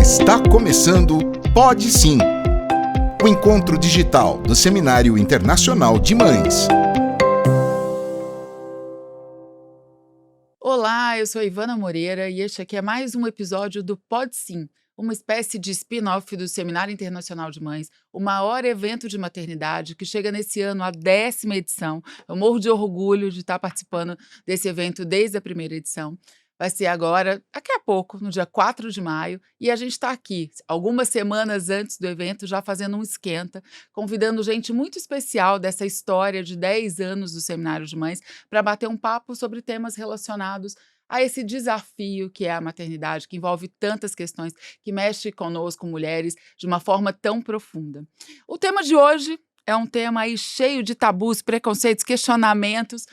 Está começando Pode Sim, o encontro digital do Seminário Internacional de Mães. Olá, eu sou a Ivana Moreira e este aqui é mais um episódio do Pode Sim, uma espécie de spin-off do Seminário Internacional de Mães, o maior evento de maternidade que chega nesse ano à 10ª edição. Eu morro de orgulho de estar participando desse evento desde a primeira edição. Vai ser agora, daqui a pouco, no dia 4 de maio, e a gente está aqui, algumas semanas antes do evento, já fazendo um esquenta, convidando gente muito especial dessa história de 10 anos do Seminário de Mães para bater um papo sobre temas relacionados a esse desafio que é a maternidade, que envolve tantas questões, que mexe conosco, mulheres, de uma forma tão profunda. O tema de hoje é um tema aí cheio de tabus, preconceitos, questionamentos.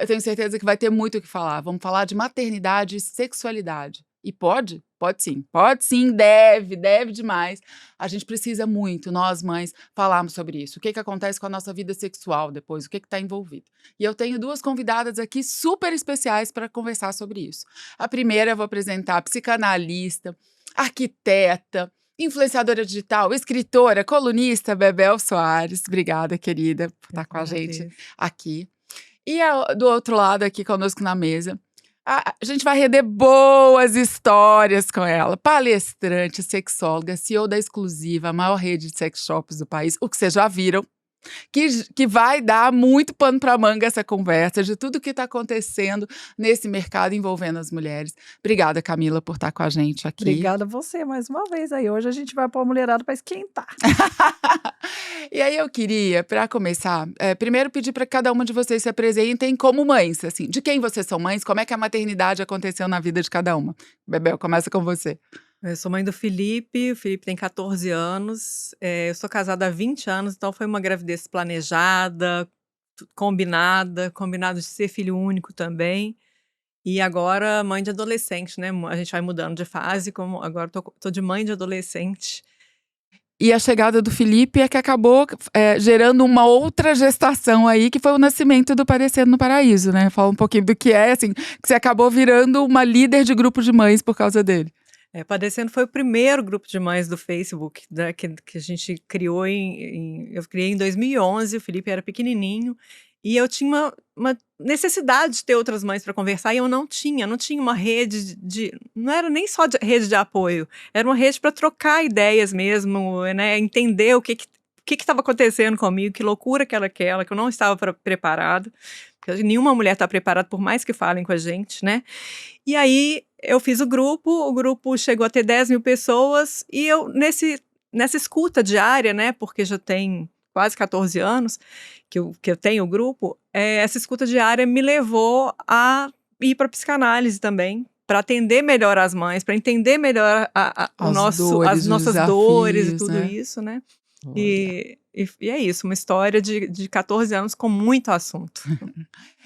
Eu tenho certeza que vai ter muito o que falar. Vamos falar de maternidade e sexualidade. E pode? Pode sim, deve demais. A gente precisa muito, nós mães, falarmos sobre isso. O que acontece com a nossa vida sexual depois, o que está envolvido. E eu tenho duas convidadas aqui super especiais para conversar sobre isso. A primeira eu vou apresentar a psicanalista, arquiteta, influenciadora digital, escritora, colunista, Bebel Soares. Obrigada, querida, por estar com a gente aqui. E do outro lado, aqui conosco na mesa, a gente vai render boas histórias com ela. Palestrante, sexóloga, CEO da Exclusiva, a maior rede de sex shops do país, o que vocês já viram. Que vai dar muito pano para manga essa conversa de tudo que está acontecendo nesse mercado envolvendo as mulheres. Obrigada, Camila, por estar com a gente aqui. Obrigada a você mais uma vez aí. Hoje a gente vai pôr a mulherada para esquentar. E aí eu queria, para começar, primeiro pedir para que cada uma de vocês se apresentem como mães, assim, de quem vocês são mães, como é que a maternidade aconteceu na vida de cada uma. Bebel, começa com você. Eu sou mãe do Felipe, o Felipe tem 14 anos, eu sou casada há 20 anos, então foi uma gravidez planejada, combinado de ser filho único também. E agora mãe de adolescente, né? A gente vai mudando de fase, como agora tô de mãe de adolescente. E a chegada do Felipe é que acabou gerando uma outra gestação aí, que foi o nascimento do Parecendo no Paraíso, né? Fala um pouquinho do que é, assim, que você acabou virando uma líder de grupo de mães por causa dele. Padecendo foi o primeiro grupo de mães do Facebook, que a gente criou eu criei em 2011, o Felipe era pequenininho, e eu tinha uma necessidade de ter outras mães para conversar, e eu não tinha uma rede não era nem só rede de apoio, era uma rede para trocar ideias mesmo, né, entender o que estava acontecendo comigo, que loucura que era aquela, que eu não estava preparada, porque nenhuma mulher está preparada, por mais que falem com a gente, né, e aí eu fiz o grupo chegou a ter 10 mil pessoas, e eu, nessa escuta diária, né, porque já tem quase 14 anos que eu tenho o grupo, essa escuta diária me levou a ir para psicanálise também, para atender melhor as mães, para entender melhor as nossas dores e tudo, né? Isso, né? E é isso, uma história de 14 anos com muito assunto.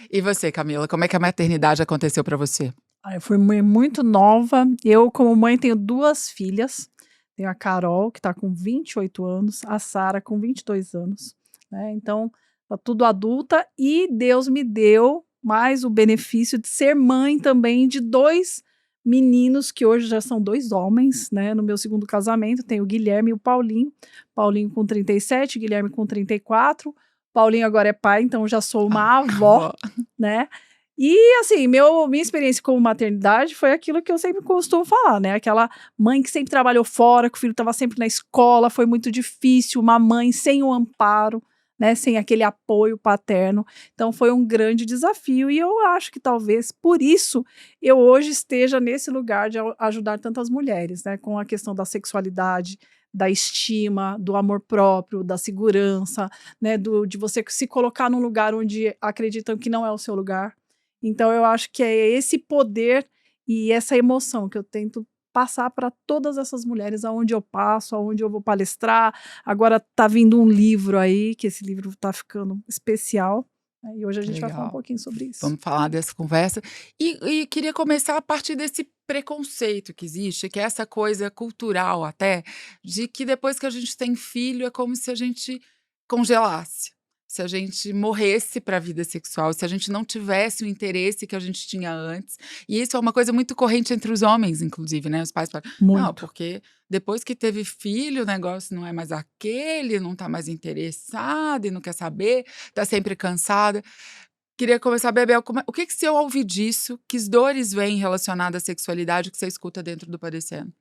E você, Camila, como é que a maternidade aconteceu para você? Eu fui mãe muito nova. Eu, como mãe, tenho 2 filhas. Tenho a Carol, que está com 28 anos, a Sara, com 22 anos. Né? Então, tá tudo adulta. E Deus me deu mais o benefício de ser mãe também de 2 meninos, que hoje já são 2 homens. Né? No meu segundo casamento, tenho o Guilherme e o Paulinho. Paulinho com 37, Guilherme com 34. Paulinho agora é pai, então já sou uma avó, né? E, assim, minha experiência como maternidade foi aquilo que eu sempre costumo falar, né? Aquela mãe que sempre trabalhou fora, que o filho estava sempre na escola, foi muito difícil, uma mãe sem o amparo, né? Sem aquele apoio paterno. Então, foi um grande desafio, e eu acho que talvez por isso eu hoje esteja nesse lugar de ajudar tantas mulheres, né? Com a questão da sexualidade, da estima, do amor próprio, da segurança, né? De você se colocar num lugar onde acreditam que não é o seu lugar. Então, eu acho que é esse poder e essa emoção que eu tento passar para todas essas mulheres aonde eu passo, aonde eu vou palestrar. Agora está vindo um livro aí, que esse livro está ficando especial, né? E hoje a gente vai falar um pouquinho sobre isso. Vamos falar dessa conversa. E queria começar a partir desse preconceito que existe, que é essa coisa cultural até, de que depois que a gente tem filho é como se a gente congelasse. se a gente morresse para a vida sexual, se a gente não tivesse o interesse que a gente tinha antes. E isso é uma coisa muito corrente entre os homens, inclusive, né? Os pais falam, não, Muito. porque depois que teve filho, o negócio não é mais aquele, não tá mais interessado e não quer saber, tá sempre cansada. Queria começar, Bebel, o que você ouve disso? Que dores vêm relacionadas à sexualidade que você escuta dentro do Padecendo?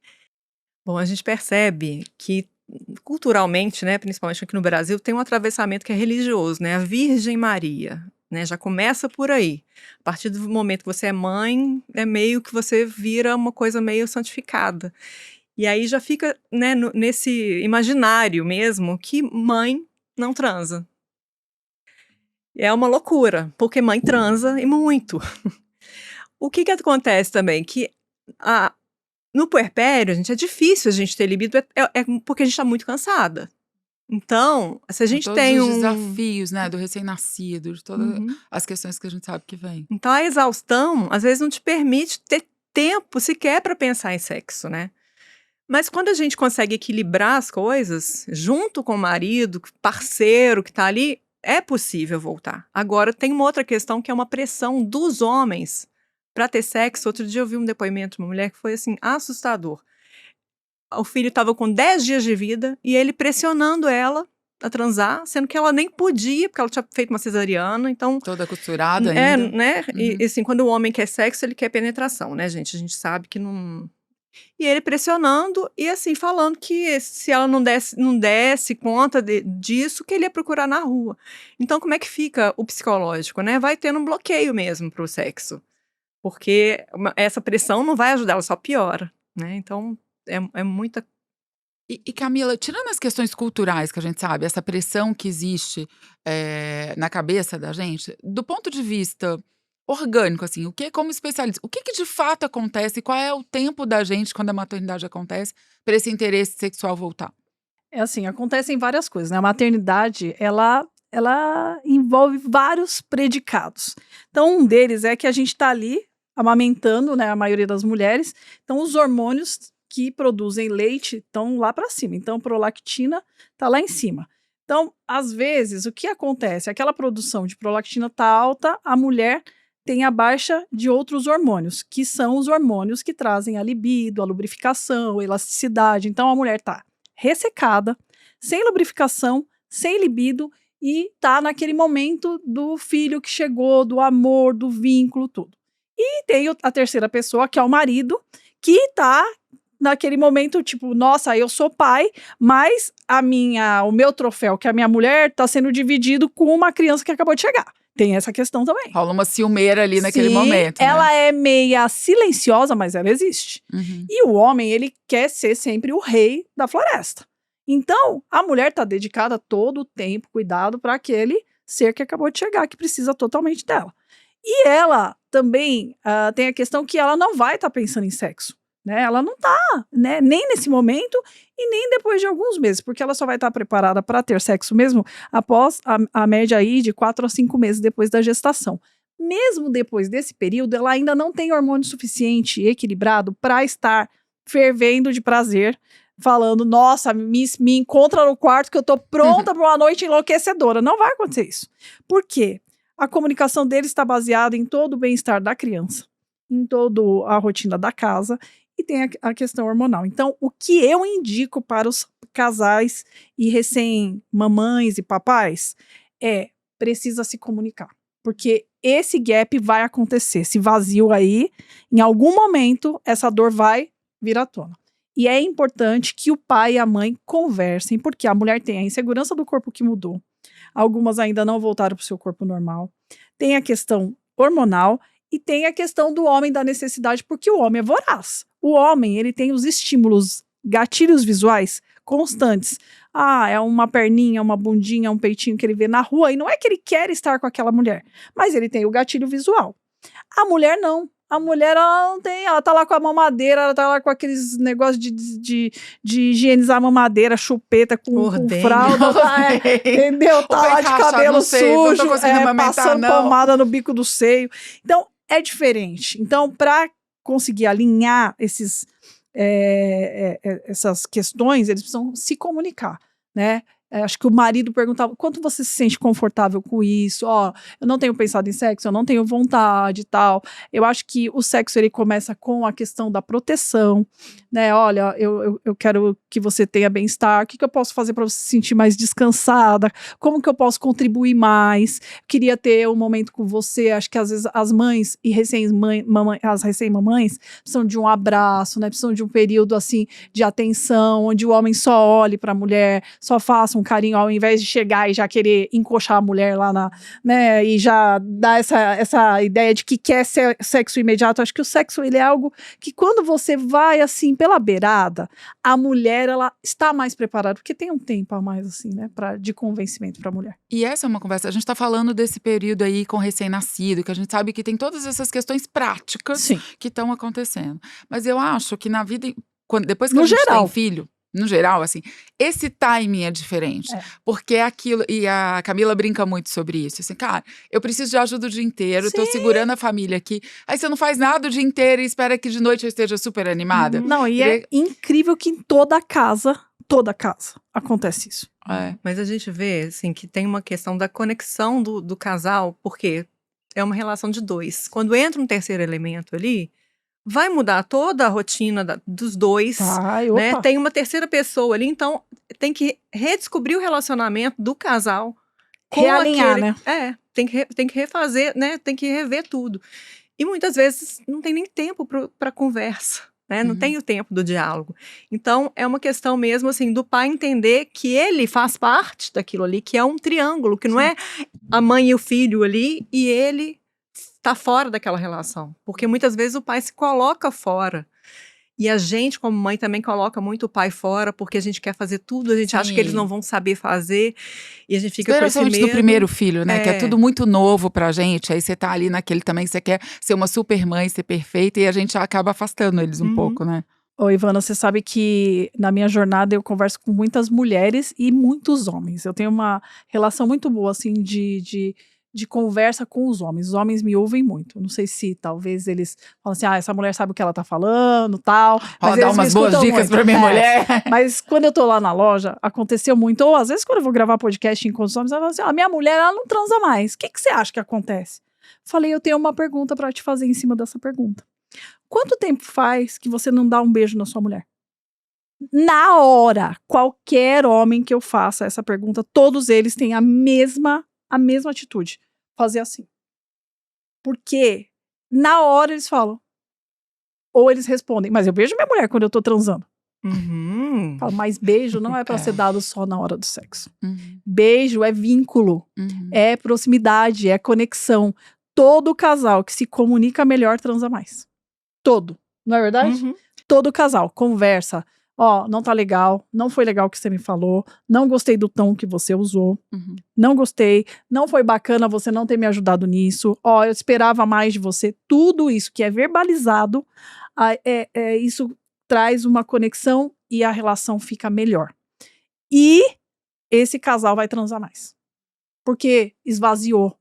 Bom, a gente percebe que culturalmente, né, principalmente aqui no Brasil, tem um atravessamento que é religioso, né? A Virgem Maria, né? Já começa por aí. A partir do momento que você é mãe, é meio que você vira uma coisa meio santificada. E aí já fica, né, nesse imaginário mesmo que mãe não transa. É uma loucura, porque mãe transa e muito. O que acontece também? Que no puerpério, gente, é difícil a gente ter libido, porque a gente tá muito cansada. Então, se a gente Todos tem os desafios, né, do recém-nascido, de todas Uhum. as questões que a gente sabe que vem. Então, a exaustão, às vezes, não te permite ter tempo sequer para pensar em sexo, né? Mas quando a gente consegue equilibrar as coisas, junto com o marido, parceiro que tá ali, é possível voltar. Agora, tem uma outra questão que é uma pressão dos homens para ter sexo. Outro dia eu vi um depoimento de uma mulher que foi, assim, assustador. O filho estava com 10 dias de vida e ele pressionando ela a transar, sendo que ela nem podia, porque ela tinha feito uma cesariana, então... Toda costurada ainda. né? Uhum. E assim, quando o homem quer sexo, ele quer penetração, né, gente? A gente sabe que não... E ele pressionando e assim, falando que se ela não desse conta disso, que ele ia procurar na rua. Então, como é que fica o psicológico, né? Vai tendo um bloqueio mesmo pro sexo. Porque essa pressão não vai ajudar, ela só piora, né? Então, é muita... E Camila, tirando as questões culturais que a gente sabe, essa pressão que existe na cabeça da gente, do ponto de vista orgânico, assim, o que, como especialista, o que de fato acontece, qual é o tempo da gente quando a maternidade acontece para esse interesse sexual voltar? É assim, acontecem várias coisas, né? A maternidade, ela envolve vários predicados. Então, um deles é que a gente está ali amamentando, né? A maioria das mulheres. Então, os hormônios que produzem leite estão lá para cima. Então, prolactina está lá em cima. Então, às vezes, o que acontece? Aquela produção de prolactina está alta, a mulher tem a baixa de outros hormônios, que são os hormônios que trazem a libido, a lubrificação, a elasticidade. Então, a mulher está ressecada, sem lubrificação, sem libido e tá naquele momento do filho que chegou, do amor, do vínculo, tudo. E tem a terceira pessoa, que é o marido, que tá naquele momento, tipo, nossa, eu sou pai, mas o meu troféu, que é a minha mulher, tá sendo dividido com uma criança que acabou de chegar. Tem essa questão também. Rola uma ciumeira ali naquele Sim, momento, ela né? é meia silenciosa, mas ela existe. Uhum. E o homem, ele quer ser sempre o rei da floresta. Então, a mulher tá dedicada todo o tempo, cuidado para aquele ser que acabou de chegar, que precisa totalmente dela. E ela também tem a questão que ela não vai estar pensando em sexo. Né? Ela não tá, né? Nem nesse momento e nem depois de alguns meses, porque ela só vai estar preparada para ter sexo mesmo após a média aí de 4 a 5 meses depois da gestação. Mesmo depois desse período, ela ainda não tem hormônio suficiente e equilibrado para estar fervendo de prazer, falando, nossa, me encontra no quarto que eu tô pronta para uma noite enlouquecedora. Não vai acontecer isso. Por quê? A comunicação dele está baseada em todo o bem-estar da criança, em toda a rotina da casa, e tem a questão hormonal. Então, o que eu indico para os casais e recém-mamães e papais precisa se comunicar. Porque esse gap vai acontecer, esse vazio aí, em algum momento, essa dor vai vir à tona. E é importante que o pai e a mãe conversem, porque a mulher tem a insegurança do corpo que mudou. Algumas ainda não voltaram para o seu corpo normal. Tem a questão hormonal e tem a questão do homem, da necessidade, porque o homem é voraz. O homem, ele tem os estímulos, gatilhos visuais constantes. É uma perninha, uma bundinha, um peitinho que ele vê na rua, e não é que ele quer estar com aquela mulher, mas ele tem o gatilho visual. A mulher não. A mulher, ela não tem, ela tá lá com a mamadeira, ela tá lá com aqueles negócios de higienizar a mamadeira, chupeta com fralda, entendeu? Tá lá de cabelo sujo, passando pomada no bico do seio. Então, é diferente. Então, para conseguir alinhar essas questões, eles precisam se comunicar, né? Acho que o marido perguntava, quanto você se sente confortável com isso? Ó, eu não tenho pensado em sexo, eu não tenho vontade e tal. Eu acho que o sexo, ele começa com a questão da proteção, né? Olha, eu quero que você tenha bem-estar, o que eu posso fazer para você se sentir mais descansada? Como que eu posso contribuir mais? Queria ter um momento com você. Acho que às vezes as mães e as recém-mamães precisam de um abraço, né? Precisam de um período, assim, de atenção, onde o homem só olhe para a mulher, só faça um carinho, ao invés de chegar e já querer encoxar a mulher lá né, e já dar essa ideia de que quer sexo imediato. Acho que o sexo, ele é algo que quando você vai, assim, pela beirada, a mulher, ela está mais preparada, porque tem um tempo a mais, assim, né, de convencimento para a mulher. E essa é uma conversa, a gente tá falando desse período aí com recém-nascido, que a gente sabe que tem todas essas questões práticas Sim. que estão acontecendo. Mas eu acho que na vida, depois que No a gente geral. tem filho, no geral, assim, esse timing é diferente. Porque é aquilo, e a Camila brinca muito sobre isso, assim, cara, eu preciso de ajuda o dia inteiro, tô segurando a família aqui, aí você não faz nada o dia inteiro e espera que de noite eu esteja super animada. Não, e é incrível que em toda casa acontece isso. Mas a gente vê, assim, que tem uma questão da conexão do casal, porque é uma relação de dois. Quando entra um terceiro elemento ali, vai mudar toda a rotina dos dois, né? Tem uma terceira pessoa ali, então tem que redescobrir o relacionamento do casal. Realinhar, né? Tem que refazer, né? Tem que rever tudo. E muitas vezes não tem nem tempo para conversa, né? Não tem o tempo do diálogo. Então, é uma questão mesmo, assim, do pai entender que ele faz parte daquilo ali, que é um triângulo, que não é a mãe e o filho ali, e ele tá fora daquela relação, porque muitas vezes o pai se coloca fora, e a gente como mãe também coloca muito o pai fora, porque a gente quer fazer tudo, a gente acha que eles não vão saber fazer, e a gente fica com esse medo. Do primeiro filho, né, que é tudo muito novo pra gente, aí você tá ali naquele também, você quer ser uma super mãe, ser perfeita, e a gente acaba afastando eles um pouco, né. Ô, Ivana, você sabe que na minha jornada eu converso com muitas mulheres e muitos homens, eu tenho uma relação muito boa, assim, de conversa com os homens. Os homens me ouvem muito. Não sei se talvez eles falam assim, essa mulher sabe o que ela tá falando, tal. Ó, dá umas boas dicas pra minha mulher. Mas quando eu tô lá na loja, aconteceu muito. Ou às vezes quando eu vou gravar podcast em encontros homens, ela fala assim, a minha mulher, ela não transa mais. O que você acha que acontece? Falei, eu tenho uma pergunta pra te fazer em cima dessa pergunta. Quanto tempo faz que você não dá um beijo na sua mulher? Na hora, qualquer homem que eu faça essa pergunta, todos eles têm a mesma atitude, fazer assim. Porque na hora eles falam, ou eles respondem, mas eu beijo minha mulher quando eu tô transando. Falo, mas beijo não é pra ser dado só na hora do sexo. Beijo é vínculo, é proximidade, é conexão. Todo casal que se comunica melhor transa mais. Todo, não é verdade? Todo casal conversa. Ó, não tá legal, não foi legal o que você me falou, não gostei do tom que você usou, não gostei, não foi bacana você não ter me ajudado nisso, ó, eu esperava mais de você. Tudo isso que é verbalizado, isso traz uma conexão e a relação fica melhor. E esse casal vai transar mais, porque esvaziou.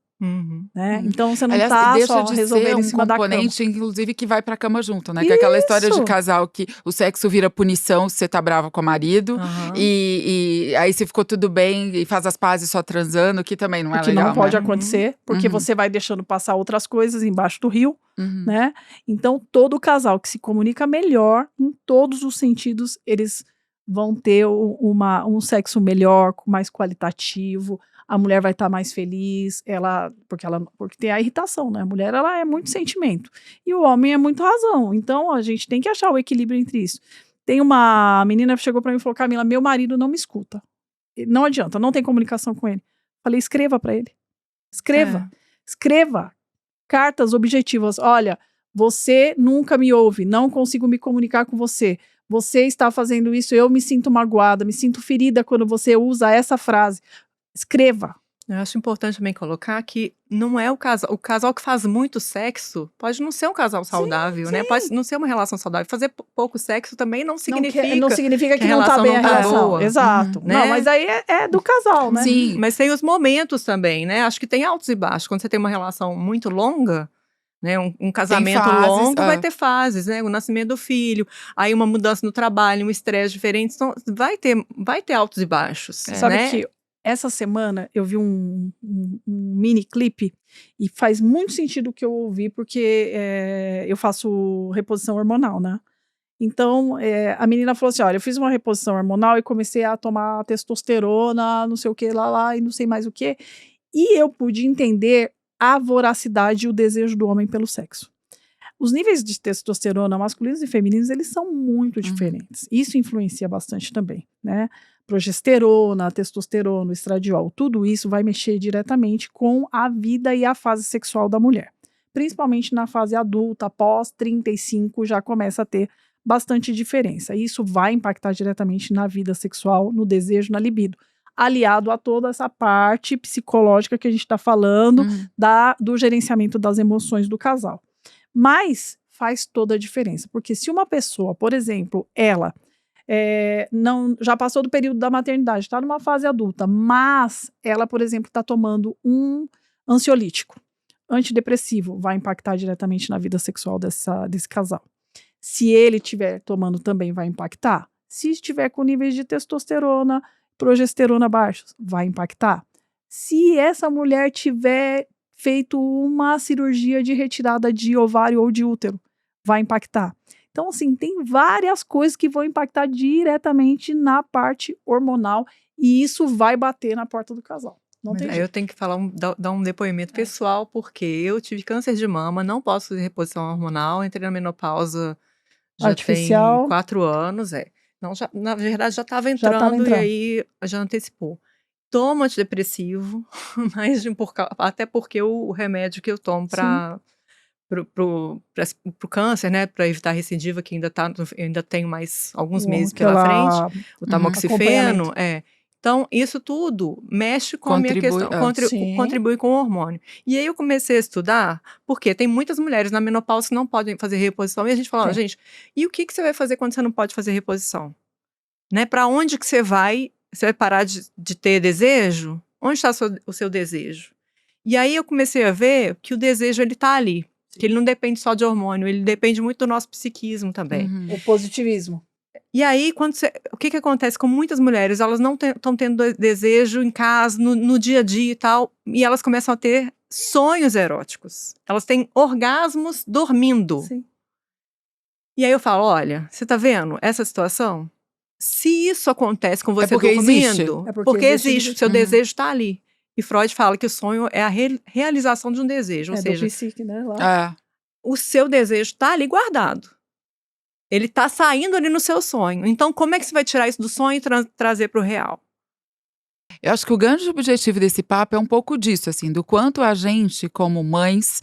Né? Então você não tá só resolvendo em cima da cama. Componente, inclusive, que vai pra cama junto, né? Que é aquela história de casal que o sexo vira punição se você tá brava com o marido. E aí se ficou tudo bem e faz as pazes só transando, que também não é legal. Que não pode né? acontecer, porque você vai deixando passar outras coisas embaixo do rio, né? Então todo casal que se comunica melhor, em todos os sentidos, eles vão ter um sexo melhor, mais qualitativo. A mulher vai estar mais feliz, porque tem a irritação, né? A mulher, ela é muito sentimento. E o homem é muito razão. Então, a gente tem que achar o equilíbrio entre isso. Tem uma menina que chegou pra mim e falou, Camila, meu marido não me escuta. Não adianta, não tem comunicação com ele. Falei, escreva pra ele. Escreva. Cartas objetivas. Olha, você nunca me ouve, não consigo me comunicar com você. Você está fazendo isso, eu me sinto magoada, me sinto ferida quando você usa essa frase. Escreva. Eu acho importante também colocar que não é o casal que faz muito sexo pode não ser um casal saudável, né? Pode não ser uma relação saudável. Fazer pouco sexo também não significa que não tá bem a relação. Boa. Exato. Né? Não, mas aí é do casal, né? Sim, mas tem os momentos também, né? Acho que tem altos e baixos. Quando você tem uma relação muito longa, Né? Um casamento fases, longo vai ter fases, né? O nascimento do filho, aí uma mudança no trabalho, um estresse diferente, então vai ter altos e baixos. Sabe né? que essa semana eu vi um mini clipe e faz muito sentido o que eu ouvi, porque eu faço reposição hormonal, né? Então, a menina falou assim, olha, eu fiz uma reposição hormonal e comecei a tomar testosterona, não sei o que, lá, e não sei mais o que, e eu pude entender a voracidade e o desejo do homem pelo sexo. Os níveis de testosterona masculinos e femininos, eles são muito diferentes. Isso influencia bastante também, né? Progesterona, testosterona, estradiol, tudo isso vai mexer diretamente com a vida e a fase sexual da mulher. Principalmente na fase adulta, após 35, já começa a ter bastante diferença. Isso vai impactar diretamente na vida sexual, no desejo, na libido. Aliado a toda essa parte psicológica que a gente está falando, do gerenciamento das emoções do casal. Mas faz toda a diferença, porque se uma pessoa, por exemplo, ela já passou do período da maternidade, está numa fase adulta, mas ela, por exemplo, está tomando um ansiolítico, antidepressivo, vai impactar diretamente na vida sexual desse casal. Se ele estiver tomando também vai impactar. Se estiver com níveis de testosterona, progesterona baixos, vai impactar. Se essa mulher tiver feito uma cirurgia de retirada de ovário ou de útero, vai impactar. Então, assim, tem várias coisas que vão impactar diretamente na parte hormonal e isso vai bater na porta do casal. Não tem jeito. Eu tenho que dar um depoimento pessoal, porque eu tive câncer de mama, não posso fazer reposição hormonal, entrei na menopausa já artificial. tem 4 anos, Não, na verdade já estava entrando e aí já antecipou. Tomo antidepressivo, mas até porque o remédio que eu tomo para o câncer, né, para evitar recidiva, que ainda tenho mais alguns meses pela frente, o tamoxifeno, Então, isso tudo mexe com a minha questão, contribui com o hormônio. E aí eu comecei a estudar, porque tem muitas mulheres na menopausa que não podem fazer reposição, e a gente fala, gente, e o que você vai fazer quando você não pode fazer reposição? Né? Para onde que você vai? Você vai parar de ter desejo? Onde está o seu desejo? E aí eu comecei a ver que o desejo, ele está ali, que ele não depende só de hormônio, ele depende muito do nosso psiquismo também. O positivismo. E aí, o que acontece com muitas mulheres? Elas não estão tendo desejo em casa, no dia a dia e tal, e elas começam a ter sonhos eróticos. Elas têm orgasmos dormindo. Sim. E aí eu falo, olha, você tá vendo essa situação? Se isso acontece com você porque dormindo, existe. porque existe, o seu desejo está ali. E Freud fala que o sonho é a realização de um desejo, ou seja, do psique, né, lá. O seu desejo está ali guardado. Ele está saindo ali no seu sonho. Então, como é que você vai tirar isso do sonho e trazer para o real? Eu acho que o grande objetivo desse papo é um pouco disso, assim, do quanto a gente, como mães,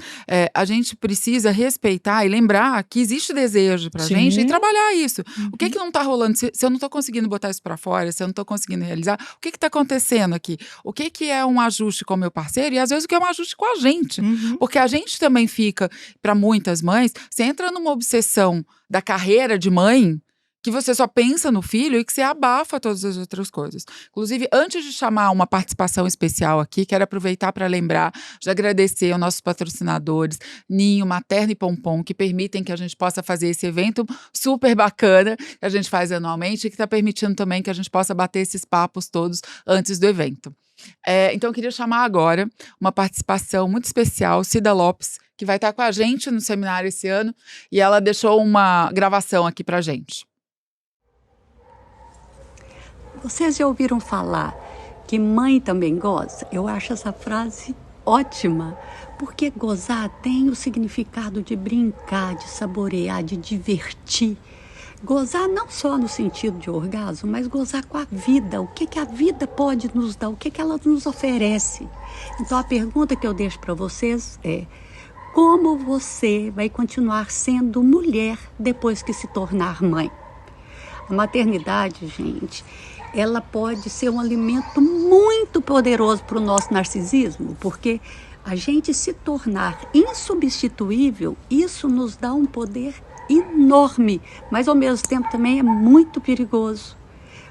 a gente precisa respeitar e lembrar que existe desejo pra gente e trabalhar isso. O que não tá rolando? Se eu não tô conseguindo botar isso pra fora, se eu não tô conseguindo realizar, o que tá acontecendo aqui? O que é um ajuste com o meu parceiro e às vezes o que é um ajuste com a gente? Porque a gente também fica, pra muitas mães, você entra numa obsessão da carreira de mãe, que você só pensa no filho e que você abafa todas as outras coisas. Inclusive, antes de chamar uma participação especial aqui, quero aproveitar para lembrar de agradecer aos nossos patrocinadores, Ninho, Materno e Pompom, que permitem que a gente possa fazer esse evento super bacana que a gente faz anualmente e que está permitindo também que a gente possa bater esses papos todos antes do evento. Então, eu queria chamar agora uma participação muito especial, Cida Lopes, que vai estar com a gente no seminário esse ano, e ela deixou uma gravação aqui pra gente. Vocês já ouviram falar que mãe também goza? Eu acho essa frase ótima, porque gozar tem o significado de brincar, de saborear, de divertir. Gozar não só no sentido de orgasmo, mas gozar com a vida. O que a vida pode nos dar, o que ela nos oferece. Então a pergunta que eu deixo para vocês é: como você vai continuar sendo mulher depois que se tornar mãe? A maternidade, gente, ela pode ser um alimento muito poderoso para o nosso narcisismo, porque a gente se tornar insubstituível, isso nos dá um poder enorme, mas ao mesmo tempo também é muito perigoso,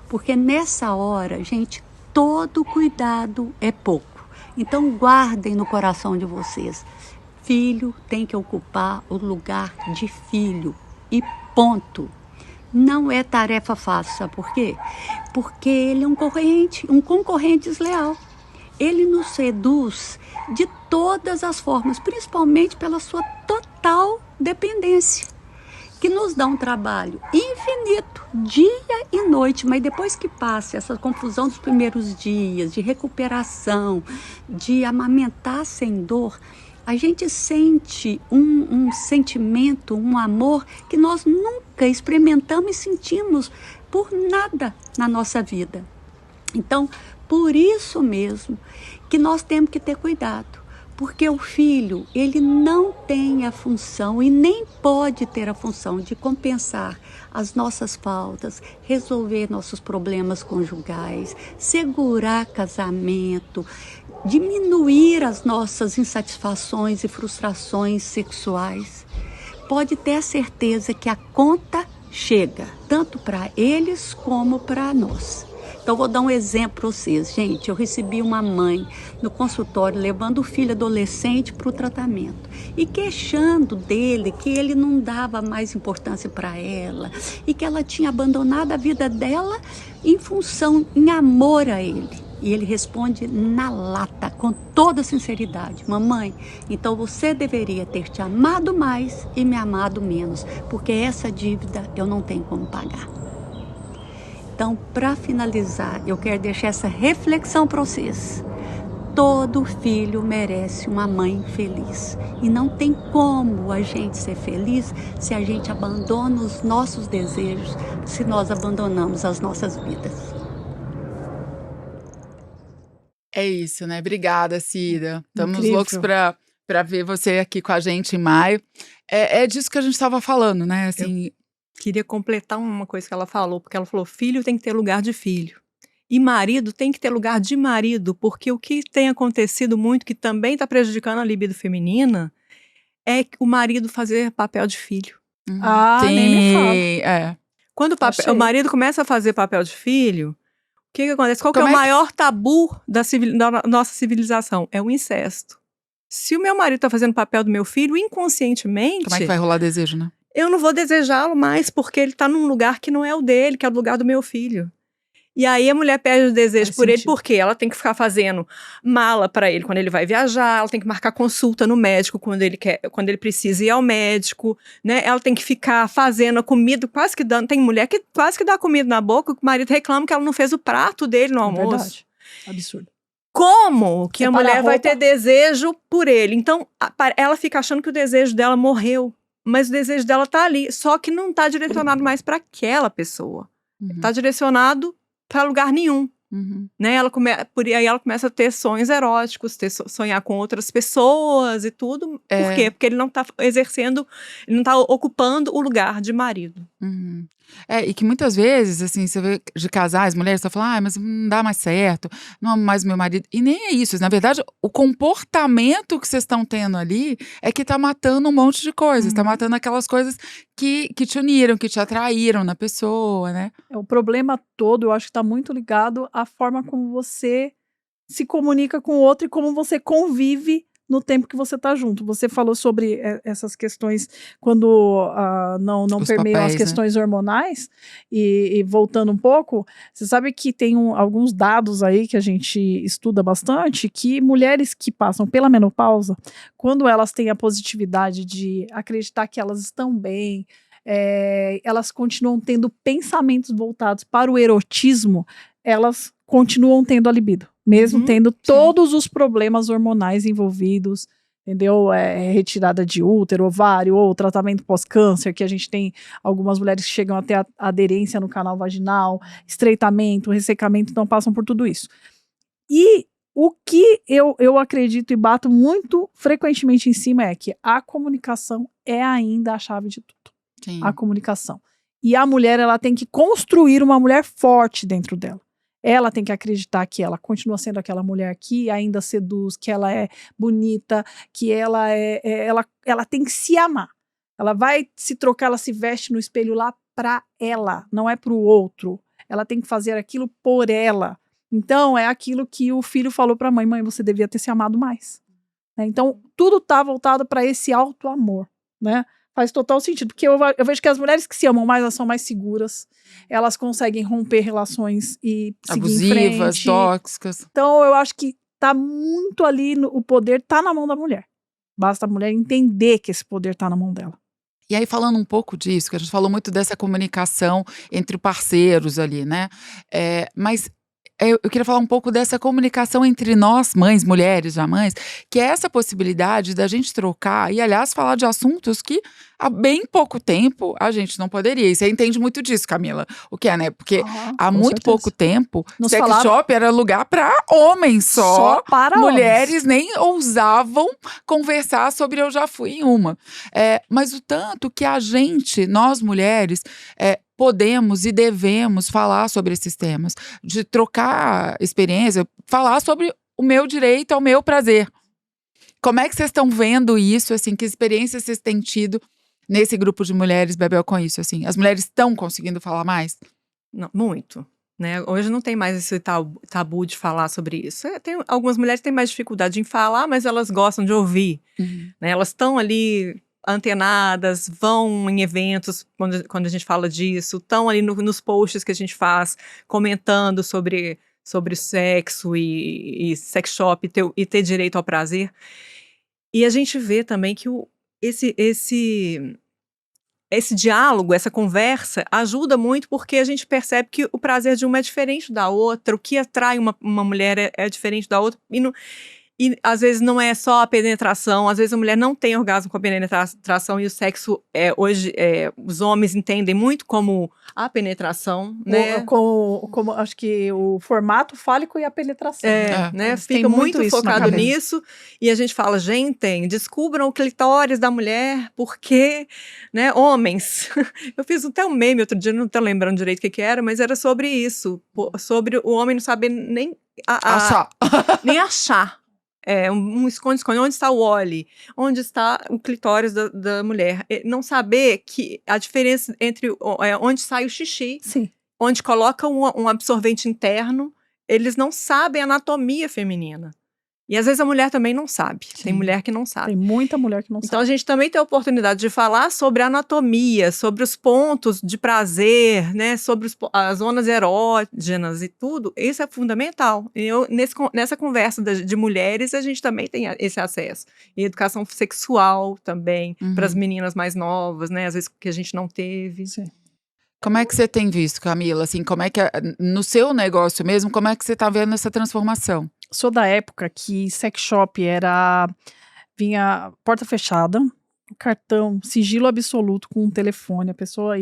porque nessa hora, gente, todo cuidado é pouco. Então guardem no coração de vocês, filho tem que ocupar o lugar de filho. E ponto. Não é tarefa fácil, sabe por quê? Porque ele é um concorrente desleal. Ele nos seduz de todas as formas, principalmente pela sua total dependência, que nos dá um trabalho infinito, dia e noite, mas depois que passa essa confusão dos primeiros dias, de recuperação, de amamentar sem dor, a gente sente um sentimento, um amor que nós nunca experimentamos e sentimos por nada na nossa vida. Então, por isso mesmo que nós temos que ter cuidado, porque o filho, ele não tem a função e nem pode ter a função de compensar as nossas faltas, resolver nossos problemas conjugais, segurar casamento, diminuir as nossas insatisfações e frustrações sexuais. Pode ter a certeza que a conta chega, tanto para eles como para nós. Então, vou dar um exemplo para vocês. Gente, eu recebi uma mãe no consultório levando o filho adolescente para o tratamento e queixando dele que ele não dava mais importância para ela e que ela tinha abandonado a vida dela em amor a ele. E ele responde na lata, com toda sinceridade: mamãe, então você deveria ter te amado mais e me amado menos, porque essa dívida eu não tenho como pagar. Então, para finalizar, eu quero deixar essa reflexão para vocês. Todo filho merece uma mãe feliz. E não tem como a gente ser feliz se a gente abandona os nossos desejos, se nós abandonamos as nossas vidas. É isso, né? Obrigada, Cida. Estamos Incrível. loucos para ver você aqui com a gente em maio. É disso que a gente estava falando, né? Assim, Queria completar uma coisa que ela falou, porque ela falou: filho tem que ter lugar de filho. E marido tem que ter lugar de marido, porque o que tem acontecido muito, que também está prejudicando a libido feminina, é o marido fazer papel de filho. Nem me fala. É. Quando Achei. o marido começa a fazer papel de filho, o que acontece? Qual que é Como o é que- maior tabu da nossa civilização? É o incesto. Se o meu marido está fazendo papel do meu filho, inconscientemente, Como é que vai rolar desejo, né? eu não vou desejá-lo mais, porque ele está num lugar que não é o dele, que é o lugar do meu filho. E aí a mulher perde o desejo Faz por ele, sentido. porque ela tem que ficar fazendo mala para ele quando ele vai viajar, ela tem que marcar consulta no médico quando ele precisa ir ao médico, né? Ela tem que ficar fazendo a comida, quase que dando. Tem mulher que quase que dá comida na boca, o marido reclama que ela não fez o prato dele no almoço. Verdade. Absurdo. Como que a Separar mulher a vai roupa. ter desejo por ele? Então, ela fica achando que o desejo dela morreu, mas o desejo dela tá ali, só que não tá direcionado mais para aquela pessoa. Uhum, Tá direcionado para lugar nenhum, uhum. né? Por aí ela começa a ter sonhos eróticos, sonhar com outras pessoas e tudo. É. Por quê? Porque ele não tá exercendo, ele não tá ocupando o lugar de marido. Uhum. E que muitas vezes, assim, você vê de casais, mulheres, você fala, mas não dá mais certo, não amo mais meu marido. E nem é isso. Na verdade, o comportamento que vocês estão tendo ali é que tá matando um monte de coisas. Tá matando aquelas coisas que te uniram, que te atraíram na pessoa, né? O problema todo, eu acho que está muito ligado à forma como você se comunica com o outro e como você convive no tempo que você está junto. Você falou sobre essas questões quando não Os permeiam papéis, as né? questões hormonais. E voltando um pouco, você sabe que tem alguns dados aí que a gente estuda bastante, que mulheres que passam pela menopausa, quando elas têm a positividade de acreditar que elas estão bem, elas continuam tendo pensamentos voltados para o erotismo, elas continuam tendo a libido, mesmo Uhum, tendo todos os problemas hormonais envolvidos, entendeu? Retirada de útero, ovário, ou tratamento pós-câncer, que a gente tem algumas mulheres que chegam a ter aderência no canal vaginal, estreitamento, ressecamento, então passam por tudo isso. E o que eu acredito e bato muito frequentemente em cima é que a comunicação é ainda a chave de tudo. Sim. A comunicação. E a mulher, ela tem que construir uma mulher forte dentro dela. Ela tem que acreditar que ela continua sendo aquela mulher que ainda seduz, que ela é bonita, que ela ela tem que se amar. Ela vai se trocar, ela se veste no espelho lá pra ela, não é pro outro. Ela tem que fazer aquilo por ela. Então, é aquilo que o filho falou pra mãe: mãe, você devia ter se amado mais. né? Então, tudo tá voltado para esse auto-amor, né? Faz total sentido, porque eu vejo que as mulheres que se amam mais, elas são mais seguras, elas conseguem romper relações e seguir em Abusivas, frente. tóxicas. Então, eu acho que tá muito ali, o poder tá na mão da mulher. Basta a mulher entender que esse poder tá na mão dela. E aí, falando um pouco disso, que a gente falou muito dessa comunicação entre parceiros ali, né? Mas eu queria falar um pouco dessa comunicação entre nós, mães, mulheres, já mães, que é essa possibilidade da gente trocar e, aliás, falar de assuntos que há bem pouco tempo a gente não poderia. E você entende muito disso, Camila. O que é, né? Porque há com muito certeza. pouco tempo, Nos sex falava- shop era lugar para homens só. para Mulheres homens. nem ousavam conversar sobre eu já fui em uma. Mas o tanto que a gente, nós mulheres, podemos e devemos falar sobre esses temas, de trocar experiência, falar sobre o meu direito ao meu prazer. Como é que vocês estão vendo isso, assim, que experiências vocês têm tido nesse grupo de mulheres, Bebel, com isso, assim? As mulheres estão conseguindo falar mais? Não, muito. Né? Hoje não tem mais esse tabu de falar sobre isso. Algumas mulheres têm mais dificuldade em falar, mas elas gostam de ouvir. Né? Elas estão ali antenadas, vão em eventos quando a gente fala disso, estão ali nos posts que a gente faz, comentando sobre sexo e sex shop e ter direito ao prazer. E a gente vê também que esse diálogo, essa conversa, ajuda muito porque a gente percebe que o prazer de uma é diferente da outra, o que atrai uma mulher é diferente da outra, e às vezes não é só a penetração, às vezes a mulher não tem orgasmo com a penetração e o sexo, hoje, os homens entendem muito como a penetração, né? Como acho que o formato fálico e a penetração. Né? Eles têm Fica muito isso na focado cabeça. nisso, e a gente fala, gente, descubram o clitóris da mulher, porque, né, homens, eu fiz até um meme outro dia, não tô lembrando direito o que era, mas era sobre isso, sobre o homem não saber nem nem achar. Um esconde-esconde, onde está o Wally, onde está o clitóris da mulher, não saber que a diferença entre onde sai o xixi, Sim. onde coloca um absorvente interno, eles não sabem a anatomia feminina. E às vezes a mulher também não sabe. Sim. Tem mulher que não sabe. Tem muita mulher que não Então sabe. a gente também tem a oportunidade de falar sobre a anatomia, sobre os pontos de prazer, né, sobre as zonas erógenas e tudo. Isso é fundamental. E nessa conversa de mulheres, a gente também tem esse acesso. E educação sexual também, para as meninas mais novas, né, às vezes que a gente não teve. Sim. Como é que você tem visto, Camila? Assim, como é que no seu negócio mesmo, como é que você está vendo essa transformação? Sou da época que sex shop vinha porta fechada, cartão, sigilo absoluto com um telefone, a pessoa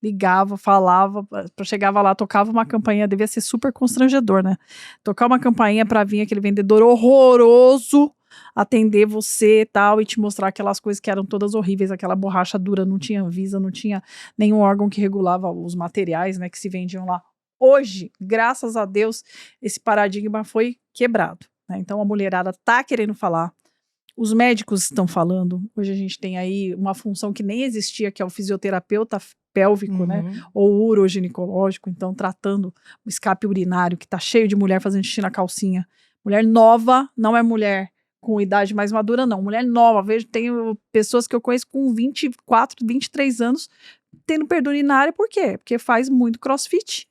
ligava, falava, chegava lá, tocava uma campainha, devia ser super constrangedor, né? Tocar uma campainha para vir aquele vendedor horroroso atender você e tal, e te mostrar aquelas coisas que eram todas horríveis, aquela borracha dura, não tinha Anvisa, não tinha nenhum órgão que regulava os materiais, né, que se vendiam lá. Hoje, graças a Deus, esse paradigma foi quebrado, né? Então a mulherada tá querendo falar, os médicos estão falando, hoje a gente tem aí uma função que nem existia, que é o fisioterapeuta pélvico, né, ou uroginecológico, então tratando o escape urinário, que tá cheio de mulher fazendo xixi na calcinha. Mulher nova, não é mulher com idade mais madura, não. Mulher nova, tenho pessoas que eu conheço com 24, 23 anos tendo perda urinária, por quê? Porque faz muito crossfit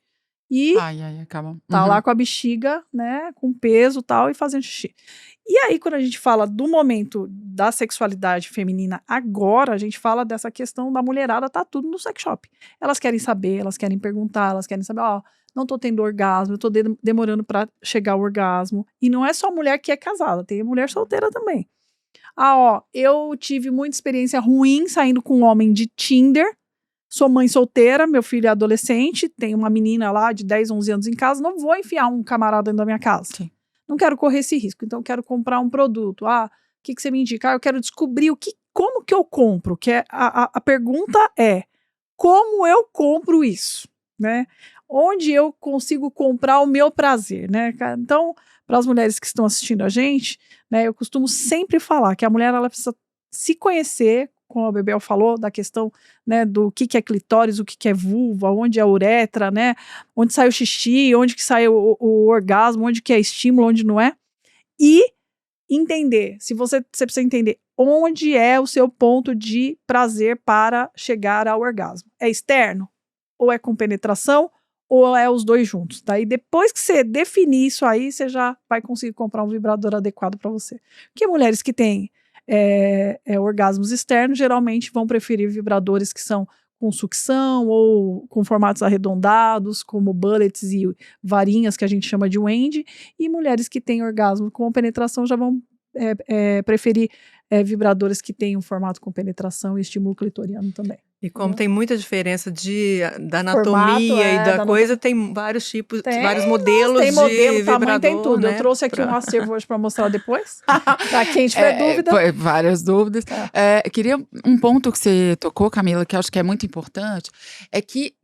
e acaba. tá lá com a bexiga, né, com peso e tal, e fazendo xixi. E aí, quando a gente fala do momento da sexualidade feminina agora, a gente fala dessa questão da mulherada, tá tudo no sex shop. Elas querem saber, elas querem perguntar, elas querem saber, não tô tendo orgasmo, eu tô demorando pra chegar ao orgasmo. E não é só mulher que é casada, tem mulher solteira também. Eu tive muita experiência ruim saindo com um homem de Tinder, sou mãe solteira, meu filho é adolescente, tem uma menina lá de 10, 11 anos em casa, não vou enfiar um camarada dentro da minha casa. Sim. Não quero correr esse risco, então eu quero comprar um produto. O que você me indica? Eu quero descobrir como que eu compro, a pergunta é, como eu compro isso, né? Onde eu consigo comprar o meu prazer, né? Então, para as mulheres que estão assistindo a gente, né, eu costumo sempre falar que a mulher ela precisa se conhecer, como a Bebel falou, da questão, né, do que é clitóris, o que é vulva, onde é a uretra, né, onde sai o xixi, onde que sai o orgasmo, onde que é estímulo, onde não é, e entender, você precisa entender onde é o seu ponto de prazer para chegar ao orgasmo. É externo? Ou é com penetração? Ou é os dois juntos? Daí depois que você definir isso aí, você já vai conseguir comprar um vibrador adequado para você. Porque mulheres que têm orgasmos externos geralmente vão preferir vibradores que são com sucção ou com formatos arredondados, como bullets e varinhas que a gente chama de Wendy, e mulheres que têm orgasmo com penetração já vão preferir vibradores que têm um formato com penetração e estímulo clitoriano também. E como tem muita diferença da Formato, anatomia e da coisa, tem vários tipos, vários modelos tem modelo, de tamanho, tem vibrador, tudo. né? Eu trouxe aqui um acervo hoje para mostrar depois, para quem tiver dúvida. Várias dúvidas. Queria um ponto que você tocou, Camila, que eu acho que é muito importante, é que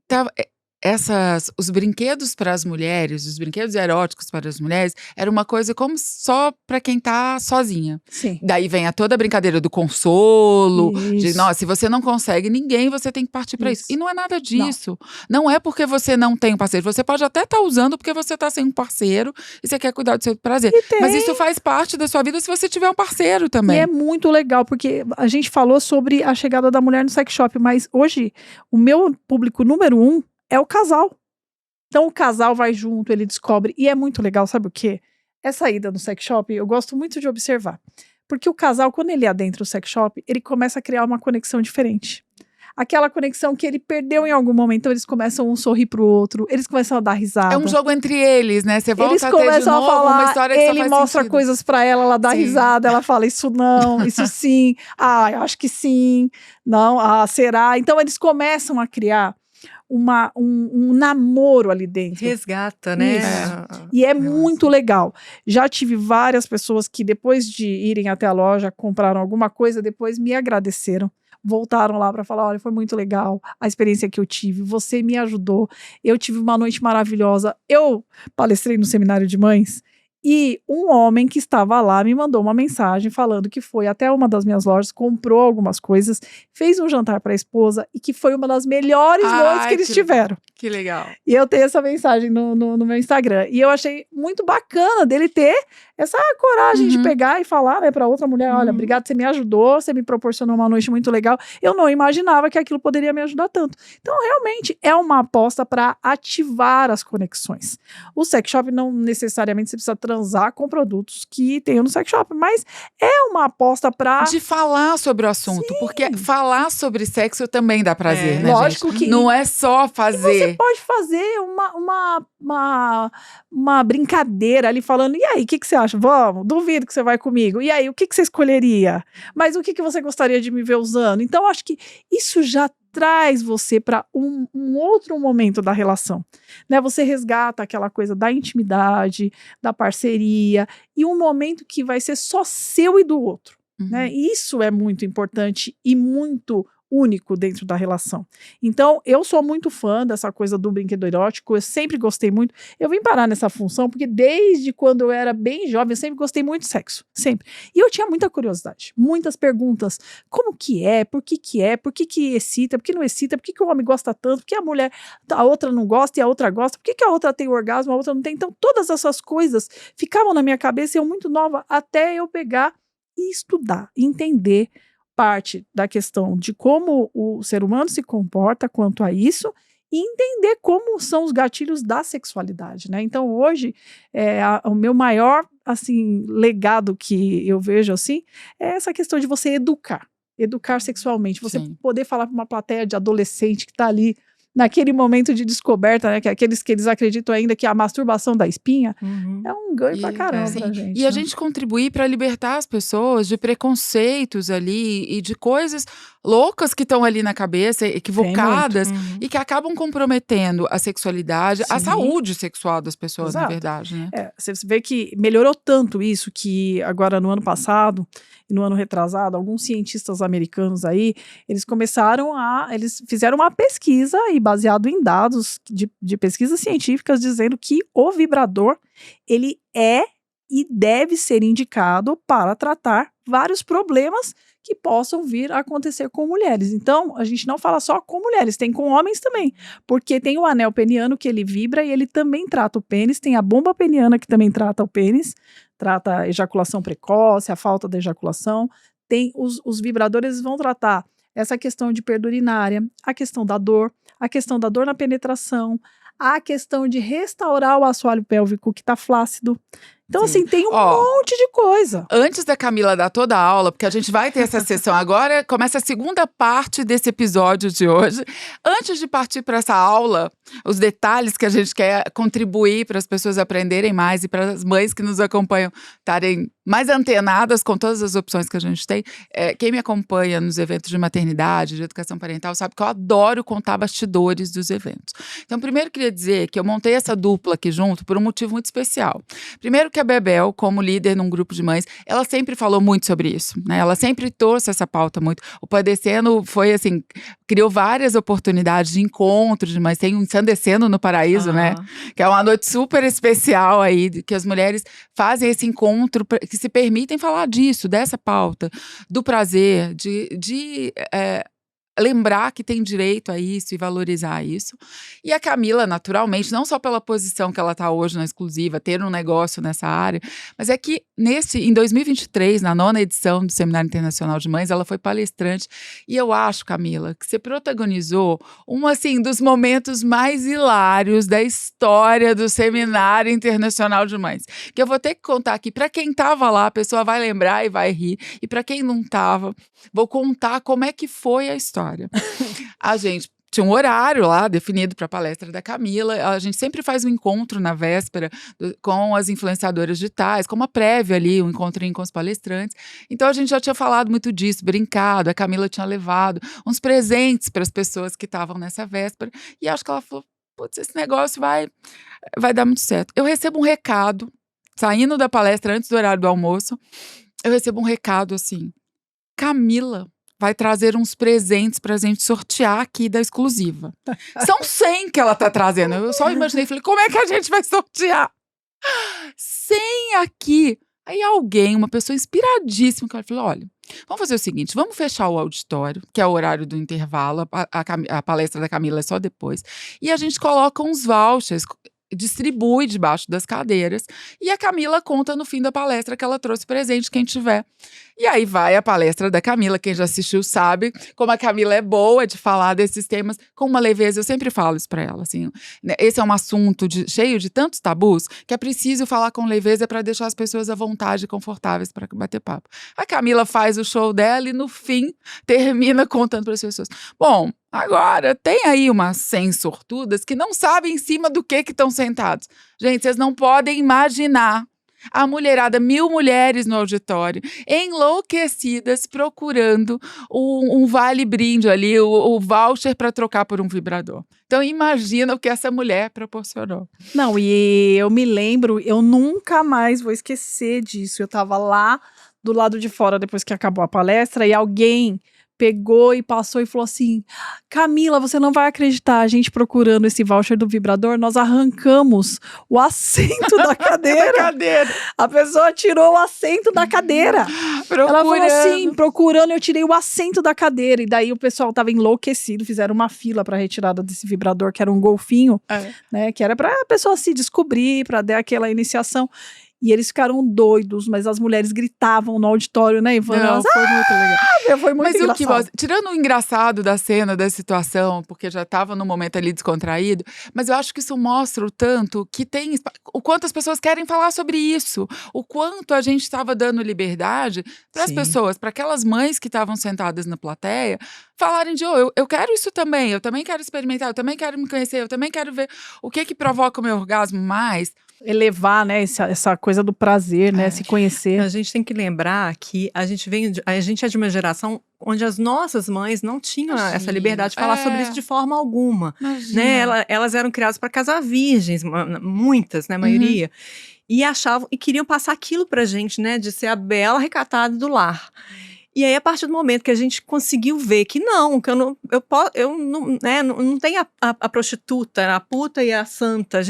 os brinquedos para as mulheres, os brinquedos eróticos para as mulheres, era uma coisa como só para quem tá sozinha. Sim. Daí vem toda a brincadeira do consolo, de, Isso. nossa, se você não consegue ninguém, você tem que partir para isso. E não é nada disso. Não é porque você não tem um parceiro. Você pode até estar usando porque você tá sem um parceiro e você quer cuidar do seu prazer. Mas isso faz parte da sua vida se você tiver um parceiro também. E é muito legal, porque a gente falou sobre a chegada da mulher no sex shop, mas hoje o meu público número 1 é o casal. Então o casal vai junto, ele descobre, e é muito legal, sabe o quê? Essa ida no sex shop, eu gosto muito de observar, porque o casal, quando ele adentra o sex shop, ele começa a criar uma conexão diferente. Aquela conexão que ele perdeu em algum momento, então eles começam um sorrir pro outro, eles começam a dar risada. É um jogo entre eles, né? Você volta Eles a ter de começam novo a falar, uma história que ele só faz mostra sentido. coisas pra ela, ela dá Sim. risada, ela fala isso não, isso sim, eu acho que sim, não, será? Então eles começam a criar um namoro ali dentro. Resgata, né? Isso. E é muito legal. Já tive várias pessoas que depois de irem até a loja, compraram alguma coisa, depois me agradeceram. Voltaram lá para falar, olha, foi muito legal a experiência que eu tive, você me ajudou, eu tive uma noite maravilhosa. Eu palestrei no seminário de mães e um homem que estava lá me mandou uma mensagem falando que foi até uma das minhas lojas, comprou algumas coisas, fez um jantar para a esposa e que foi uma das melhores noites que eles tiveram. Que legal. E eu tenho essa mensagem no meu Instagram. E eu achei muito bacana dele ter essa coragem de pegar e falar, né, para outra mulher, olha, obrigado, você me ajudou, você me proporcionou uma noite muito legal. Eu não imaginava que aquilo poderia me ajudar tanto. Então, realmente, é uma aposta para ativar as conexões. O sex shop não necessariamente você precisa transar com produtos que tenham no sex shop, mas é uma aposta para... De falar sobre o assunto, porque falar sobre sexo também dá prazer, né, lógico gente? que... Não é só fazer... Você pode fazer uma brincadeira ali falando, e aí, o que você acha? Vamos, duvido que você vai comigo. E aí, o que você escolheria? Mas o que você gostaria de me ver usando? Então, acho que isso já traz você para um outro momento da relação, né? Você resgata aquela coisa da intimidade, da parceria, e um momento que vai ser só seu e do outro, né? Isso é muito importante e muito único dentro da relação. Então, eu sou muito fã dessa coisa do brinquedo erótico, eu sempre gostei muito. Eu vim parar nessa função porque desde quando eu era bem jovem, eu sempre gostei muito de sexo, sempre. E eu tinha muita curiosidade, muitas perguntas. Como que é? Por que que é? Por que que excita? Por que não excita? Por que que o homem gosta tanto? Por que a mulher, a outra não gosta e a outra gosta? Por que que a outra tem orgasmo, a outra não tem? Então, todas essas coisas ficavam na minha cabeça, eu muito nova, até eu pegar e estudar, entender parte da questão de como o ser humano se comporta quanto a isso e entender como são os gatilhos da sexualidade, né? Então, hoje, o meu maior, assim, legado que eu vejo, assim, é essa questão de você educar sexualmente, você poder falar para uma plateia de adolescente que está ali naquele momento de descoberta, né, que aqueles que eles acreditam ainda que a masturbação da espinha é um ganho pra caramba pra gente. E a gente contribuir para libertar as pessoas de preconceitos ali e de coisas loucas que estão ali na cabeça, equivocadas, e que acabam comprometendo a sexualidade, a saúde sexual das pessoas, na verdade, né? Você vê que melhorou tanto isso que agora no ano passado e no ano retrasado, alguns cientistas americanos aí, eles fizeram uma pesquisa e baseado em dados de pesquisas científicas dizendo que o vibrador, ele é e deve ser indicado para tratar vários problemas que possam vir a acontecer com mulheres. Então, a gente não fala só com mulheres, tem com homens também, porque tem o anel peniano que ele vibra e ele também trata o pênis, tem a bomba peniana que também trata o pênis, trata a ejaculação precoce, a falta da ejaculação. Tem os vibradores vão tratar essa questão de perda urinária, a questão da dor na penetração, a questão de restaurar o assoalho pélvico que está flácido. Então, Sim. assim, tem um monte de coisa. Antes da Camila dar toda a aula, porque a gente vai ter essa sessão agora, começa a segunda parte desse episódio de hoje. Antes de partir para essa aula, os detalhes que a gente quer contribuir para as pessoas aprenderem mais e para as mães que nos acompanham estarem mais antenadas com todas as opções que a gente tem. Quem me acompanha nos eventos de maternidade, de educação parental, sabe que eu adoro contar bastidores dos eventos. Então, primeiro queria dizer que eu montei essa dupla aqui junto por um motivo muito especial. Primeiro que a Bebel, como líder num grupo de mães, ela sempre falou muito sobre isso, né? Ela sempre trouxe essa pauta muito. O Padecendo foi assim, criou várias oportunidades de encontro de mães. Tem um Ensandecendo no Paraíso, né? Que é uma noite super especial aí, que as mulheres fazem esse encontro, que se permitem falar disso, dessa pauta, do prazer, de lembrar que tem direito a isso e valorizar isso. E a Camila, naturalmente, não só pela posição que ela está hoje na exclusiva, ter um negócio nessa área, mas é que em 2023, na 9ª edição do Seminário Internacional de Mães, ela foi palestrante. E eu acho, Camila, que você protagonizou um, assim, dos momentos mais hilários da história do Seminário Internacional de Mães. Que eu vou ter que contar aqui, para quem estava lá, a pessoa vai lembrar e vai rir. E para quem não estava, vou contar como é que foi a história. A gente tinha um horário lá definido para a palestra da Camila. A gente sempre faz um encontro na véspera com as influenciadoras digitais, como uma prévia ali, um encontrinho com os palestrantes. Então a gente já tinha falado muito disso, brincado. A Camila tinha levado uns presentes para as pessoas que estavam nessa véspera. E acho que ela falou: putz, esse negócio vai dar muito certo. Eu recebo um recado, saindo da palestra antes do horário do almoço, eu recebo um recado assim: Camila vai trazer uns presentes pra gente sortear aqui da exclusiva. São 100 que ela tá trazendo. Eu só imaginei, falei, como é que a gente vai sortear 100 aqui? Aí alguém, uma pessoa inspiradíssima, que falou: olha, vamos fazer o seguinte, vamos fechar o auditório, que é o horário do intervalo, a palestra da Camila é só depois, e a gente coloca uns vouchers, distribui debaixo das cadeiras, e a Camila conta no fim da palestra que ela trouxe presente, quem tiver. E aí vai a palestra da Camila, quem já assistiu sabe como a Camila é boa de falar desses temas com uma leveza. Eu sempre falo isso pra ela, assim, né? Esse é um assunto cheio de tantos tabus que é preciso falar com leveza para deixar as pessoas à vontade e confortáveis para bater papo. A Camila faz o show dela e no fim termina contando para as pessoas: bom, agora tem aí umas 100 sortudas que não sabem em cima do que estão sentados. Gente, vocês não podem imaginar a mulherada, 1000 mulheres no auditório, enlouquecidas, procurando um vale-brinde ali, o voucher para trocar por um vibrador. Então imagina o que essa mulher proporcionou. Não, e eu me lembro, eu nunca mais vou esquecer disso. Eu tava lá do lado de fora depois que acabou a palestra e alguém pegou e passou e falou assim: Camila, você não vai acreditar, a gente procurando esse voucher do vibrador, nós arrancamos o assento da cadeira. A pessoa tirou o assento da cadeira. Ela falou assim, procurando, eu tirei o assento da cadeira. E daí o pessoal tava enlouquecido, fizeram uma fila para retirada desse vibrador, que era um golfinho, né, que era pra pessoa se descobrir, para dar aquela iniciação. E eles ficaram doidos, mas as mulheres gritavam no auditório, né, Ivana? Não, foi muito legal. Foi muito engraçado. Tirando o engraçado da cena, da situação, porque já estava num momento ali descontraído, mas eu acho que isso mostra o tanto que tem, o quanto as pessoas querem falar sobre isso, o quanto a gente estava dando liberdade para as pessoas, para aquelas mães que estavam sentadas na plateia, falarem de: eu quero isso também, eu também quero experimentar, eu também quero me conhecer, eu também quero ver o que provoca o meu orgasmo mais. Elevar, né, essa coisa do prazer, né, se conhecer. A gente tem que lembrar que a gente é de uma geração onde as nossas mães não tinham essa liberdade de falar sobre isso de forma alguma, né? Elas eram criadas para casar virgens, muitas, né, a maioria, e achavam e queriam passar aquilo pra gente, né, de ser a bela recatada do lar. E aí, a partir do momento que a gente conseguiu ver que não tem a prostituta, a puta e a santa, a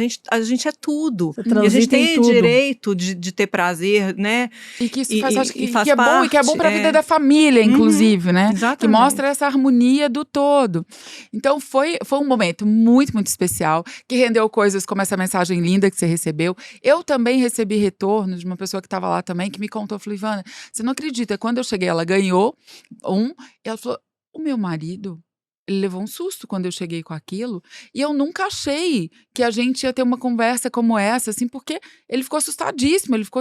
gente é tudo. Você E a gente transita em tem tudo. direito de ter prazer, né? E que isso E- faz, e- acho que, e faz que é bom, e que é bom para a parte, vida é. da família, inclusive, né? Que Exatamente. mostra essa harmonia do todo. Então foi um momento muito, muito especial, que rendeu coisas como essa mensagem linda que você recebeu. Eu também recebi retorno de uma pessoa que estava lá também, que me contou, falou, Ivana, você não acredita, quando eu cheguei, ela ganhou e ela falou, o meu marido, ele levou um susto quando eu cheguei com aquilo, e eu nunca achei que a gente ia ter uma conversa como essa, assim, porque ele ficou assustadíssimo, ele ficou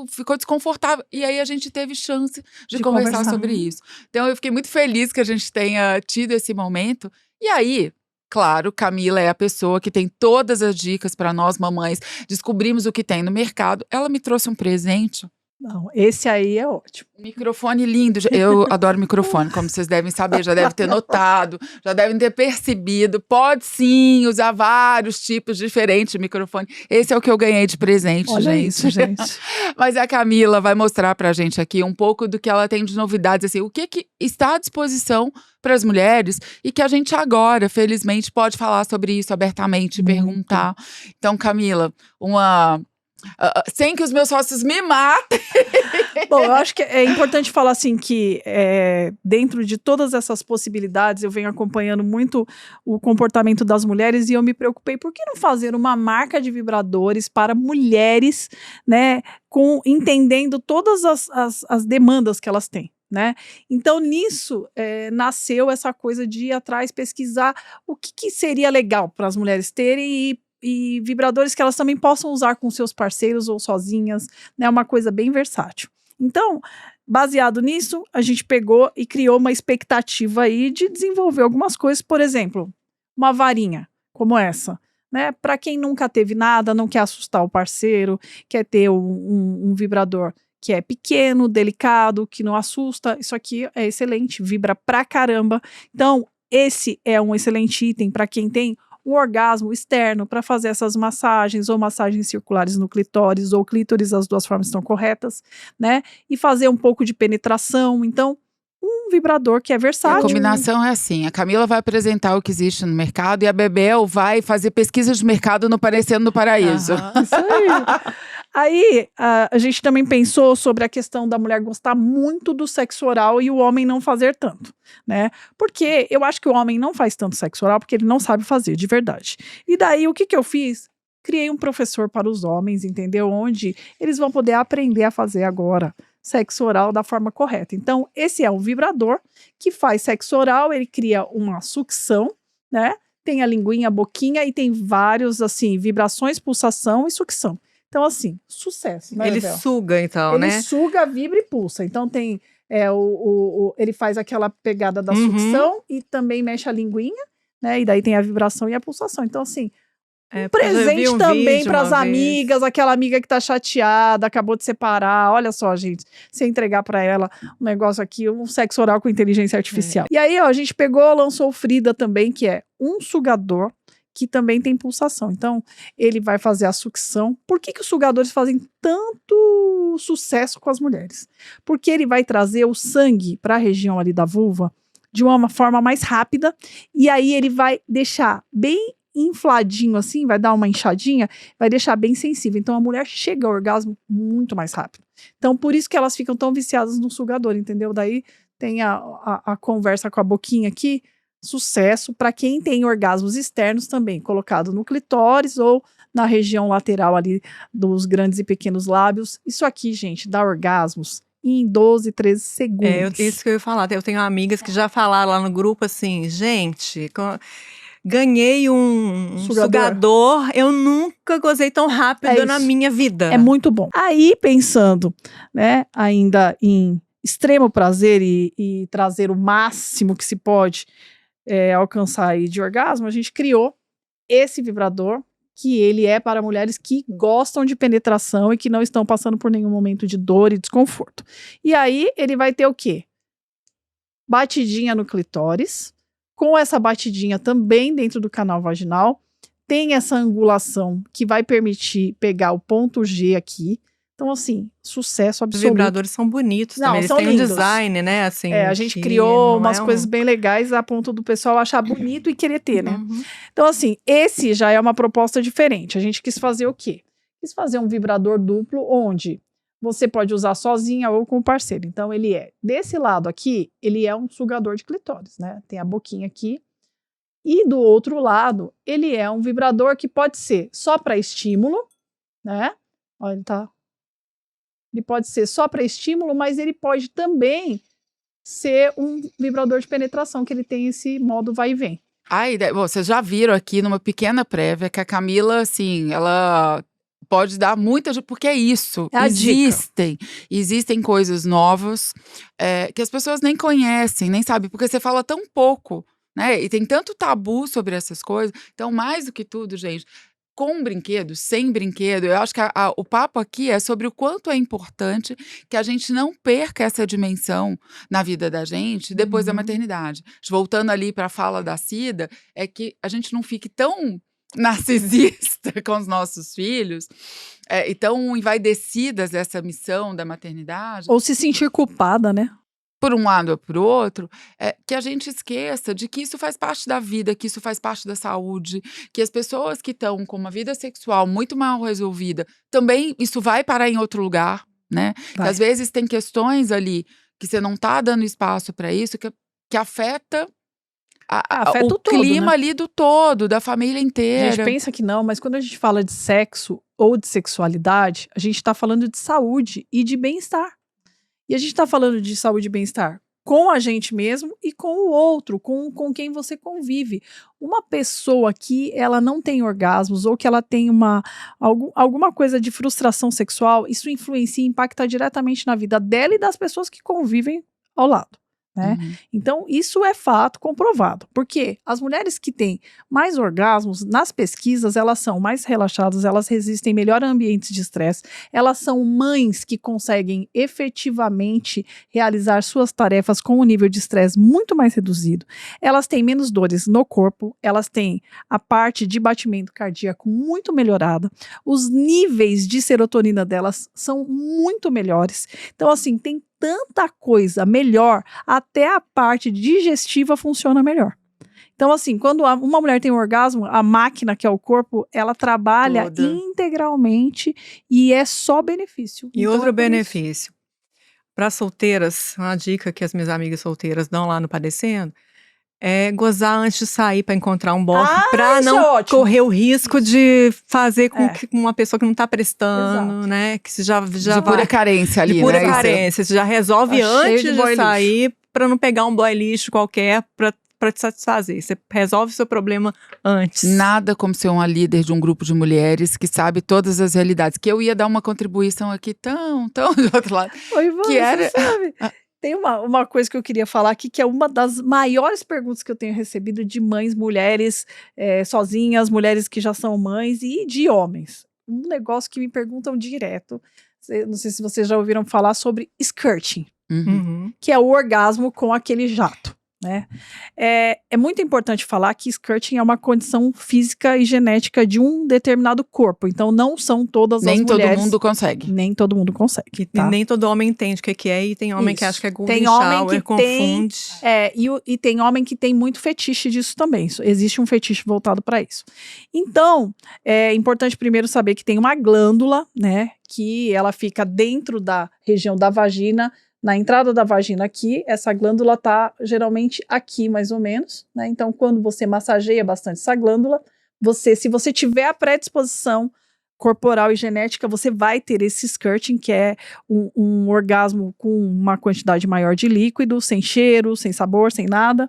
ficou desconfortável, e aí a gente teve chance de conversar conversar. sobre isso. Então eu fiquei muito feliz que a gente tenha tido esse momento, e aí, claro, Camila é a pessoa que tem todas as dicas para nós mamães, descobrimos o que tem no mercado, ela me trouxe um presente. Não, esse aí é ótimo. Microfone lindo. Eu adoro microfone, como vocês devem saber, já devem ter notado, já devem ter percebido. Pode sim usar vários tipos diferentes de microfone. Esse é o que eu ganhei de presente, Olha gente. isso, gente. Mas a Camila vai mostrar pra gente aqui um pouco do que ela tem de novidades, assim, o que está à disposição para as mulheres e que a gente agora, felizmente, pode falar sobre isso abertamente, Muito. perguntar. Então, Camila, sem que os meus sócios me matem. Bom, eu acho que é importante falar assim que dentro de todas essas possibilidades, eu venho acompanhando muito o comportamento das mulheres e eu me preocupei, por que não fazer uma marca de vibradores para mulheres, né, entendendo todas as demandas que elas têm, né? Então, nisso, nasceu essa coisa de ir atrás, pesquisar o que seria legal para as mulheres terem e vibradores que elas também possam usar com seus parceiros ou sozinhas, né? Uma coisa bem versátil. Então, baseado nisso, a gente pegou e criou uma expectativa aí de desenvolver algumas coisas, por exemplo, uma varinha como essa, né? Para quem nunca teve nada, não quer assustar o parceiro, quer ter um vibrador que é pequeno, delicado, que não assusta, isso aqui é excelente, vibra pra caramba. Então, esse é um excelente item para quem tem um orgasmo externo, para fazer essas massagens, ou massagens circulares no clitóris, ou clítoris, as duas formas estão corretas, né? E fazer um pouco de penetração. Então, um vibrador que é A versátil. combinação é assim, a Camila vai apresentar o que existe no mercado e a Bebel vai fazer pesquisas de mercado no Parecendo no Paraíso. Aham, isso aí. Aí, a gente também pensou sobre a questão da mulher gostar muito do sexo oral e o homem não fazer tanto, né? Porque eu acho que o homem não faz tanto sexo oral porque ele não sabe fazer, de verdade. E daí, o que eu fiz? Criei um professor para os homens, entendeu? Onde eles vão poder aprender a fazer agora sexo oral da forma correta. Então, esse é um vibrador que faz sexo oral, ele cria uma sucção, né? Tem a linguinha, a boquinha e tem vários, assim, vibrações, pulsação e sucção. Então, assim, sucesso, né, Ele Bebel? suga, então, Ele né? suga, vibra e pulsa. Então tem ele faz aquela pegada da sucção e também mexe a linguinha, né? E daí tem a vibração e a pulsação. Então, assim, É, um porque eu já vi presente um também vídeo para as uma vez. amigas, aquela amiga que tá chateada, acabou de separar. Olha só, gente, você entregar para ela um negócio aqui, um sexo oral com inteligência artificial. E aí, ó, a gente lançou o Frida também, que é um sugador que também tem pulsação. Então, ele vai fazer a sucção. Por que os sugadores fazem tanto sucesso com as mulheres? Porque ele vai trazer o sangue para a região ali da vulva de uma forma mais rápida, e aí ele vai deixar bem infladinho assim, vai dar uma inchadinha, vai deixar bem sensível. Então, a mulher chega ao orgasmo muito mais rápido. Então, por isso que elas ficam tão viciadas no sugador, entendeu? Daí tem a conversa com a boquinha aqui, sucesso para quem tem orgasmos externos também, colocado no clitóris ou na região lateral ali dos grandes e pequenos lábios. Isso aqui, gente, dá orgasmos em 12, 13 segundos. Isso que eu ia falar. Eu tenho amigas que já falaram lá no grupo assim, gente, ganhei um sugador, eu nunca gozei tão rápido na minha vida. É muito bom. Aí, pensando, né, ainda em extremo prazer e trazer o máximo que se pode alcançar aí de orgasmo, a gente criou esse vibrador, que ele é para mulheres que gostam de penetração e que não estão passando por nenhum momento de dor e desconforto. E aí, ele vai ter o quê? Batidinha no clitóris, com essa batidinha também dentro do canal vaginal, tem essa angulação que vai permitir pegar o ponto G aqui, Então, assim, sucesso Os absoluto. vibradores são bonitos Não, também. Eles são têm um lindos. design, né? Assim, A gente que criou não umas é coisas bem legais a ponto do pessoal achar bonito e querer ter, né? Uhum. Então, assim, esse já é uma proposta diferente. A gente quis fazer o quê? Quis fazer um vibrador duplo onde você pode usar sozinha ou com o parceiro. Então, ele é, desse lado aqui, ele é um sugador de clitóris, né? Tem a boquinha aqui. E do outro lado, ele é um vibrador que pode ser só para estímulo, né? Olha, ele tá. Ele pode ser só para estímulo, mas ele pode também ser um vibrador de penetração, que ele tem esse modo vai e vem. Bom, vocês já viram aqui numa pequena prévia que a Camila, assim, ela pode dar muita porque é isso. É a dica. Existem coisas novas que as pessoas nem conhecem, nem sabem, porque você fala tão pouco, né? E tem tanto tabu sobre essas coisas. Então, mais do que tudo, gente, com brinquedo, sem brinquedo, eu acho que o papo aqui é sobre o quanto é importante que a gente não perca essa dimensão na vida da gente depois da Uhum. maternidade. Voltando ali para a fala da Cida, é que a gente não fique tão narcisista com os nossos filhos e tão envaidecidas dessa missão da maternidade, Ou se sentir culpada, né? por um lado ou por outro, que a gente esqueça de que isso faz parte da vida, que isso faz parte da saúde, que as pessoas que estão com uma vida sexual muito mal resolvida, também isso vai parar em outro lugar, né? Que Vai. às vezes tem questões ali que você não tá dando espaço para isso, que afeta Afeta o o todo, clima né? ali do todo, da família A gente inteira. pensa que não, mas quando a gente fala de sexo ou de sexualidade, a gente está falando de saúde e de bem-estar. E a gente está falando de saúde e bem-estar com a gente mesmo e com o outro, com quem você convive. Uma pessoa que ela não tem orgasmos ou que ela tem alguma coisa de frustração sexual, isso influencia e impacta diretamente na vida dela e das pessoas que convivem ao lado. Né? Uhum. Então, isso é fato comprovado. Porque as mulheres que têm mais orgasmos, nas pesquisas, elas são mais relaxadas, elas resistem melhor a ambientes de estresse, elas são mães que conseguem efetivamente realizar suas tarefas com um nível de estresse muito mais reduzido, elas têm menos dores no corpo, elas têm a parte de batimento cardíaco muito melhorada, os níveis de serotonina delas são muito melhores. Então, assim, tem tanta coisa melhor, até a parte digestiva funciona melhor. Então, assim, quando uma mulher tem um orgasmo, a máquina, que é o corpo, ela trabalha Toda. integralmente e é só benefício. E Então, outro é por isso. benefício, para solteiras, uma dica que as minhas amigas solteiras dão lá no Padecendo, é gozar antes de sair para encontrar um bofe, para isso não é ótimo. correr o risco de fazer com É. que uma pessoa que não tá prestando, Exato. né? Que você já De vai pura carência ali, de pura né? Isso. carência, você já resolve Tá cheio antes de de boy lixo. sair para não pegar um boy lixo qualquer para te satisfazer. Você resolve o seu problema antes. Nada como ser uma líder de um grupo de mulheres que sabe todas as realidades. Que eu ia dar uma contribuição aqui tão do outro lado. Oi, Ivan, Que era- você sabe? Tem uma coisa que eu queria falar aqui, que é uma das maiores perguntas que eu tenho recebido de mães, mulheres sozinhas, mulheres que já são mães e de homens. Um negócio que me perguntam direto, não sei se vocês já ouviram falar sobre skirting, Uhum. Uhum. que é o orgasmo com aquele jato. Né? É muito importante falar que skirting é uma condição física e genética de um determinado corpo, então não são todas Nem as todo mulheres. mundo consegue. Nem todo mundo consegue. E Tá? nem todo homem entende o que é, e tem homem que Isso. acha que é golden Tem homem shower, que confunde. E tem homem que tem muito fetiche disso também. Existe um fetiche voltado para isso. Então, é importante primeiro saber que tem uma glândula, né? Que ela fica dentro da região da vagina, na entrada da vagina aqui. Essa glândula tá geralmente aqui, mais ou menos, né? Então, quando você massageia bastante essa glândula, se você tiver a predisposição corporal e genética, você vai ter esse skirting, que é um orgasmo com uma quantidade maior de líquido, sem cheiro, sem sabor, sem nada.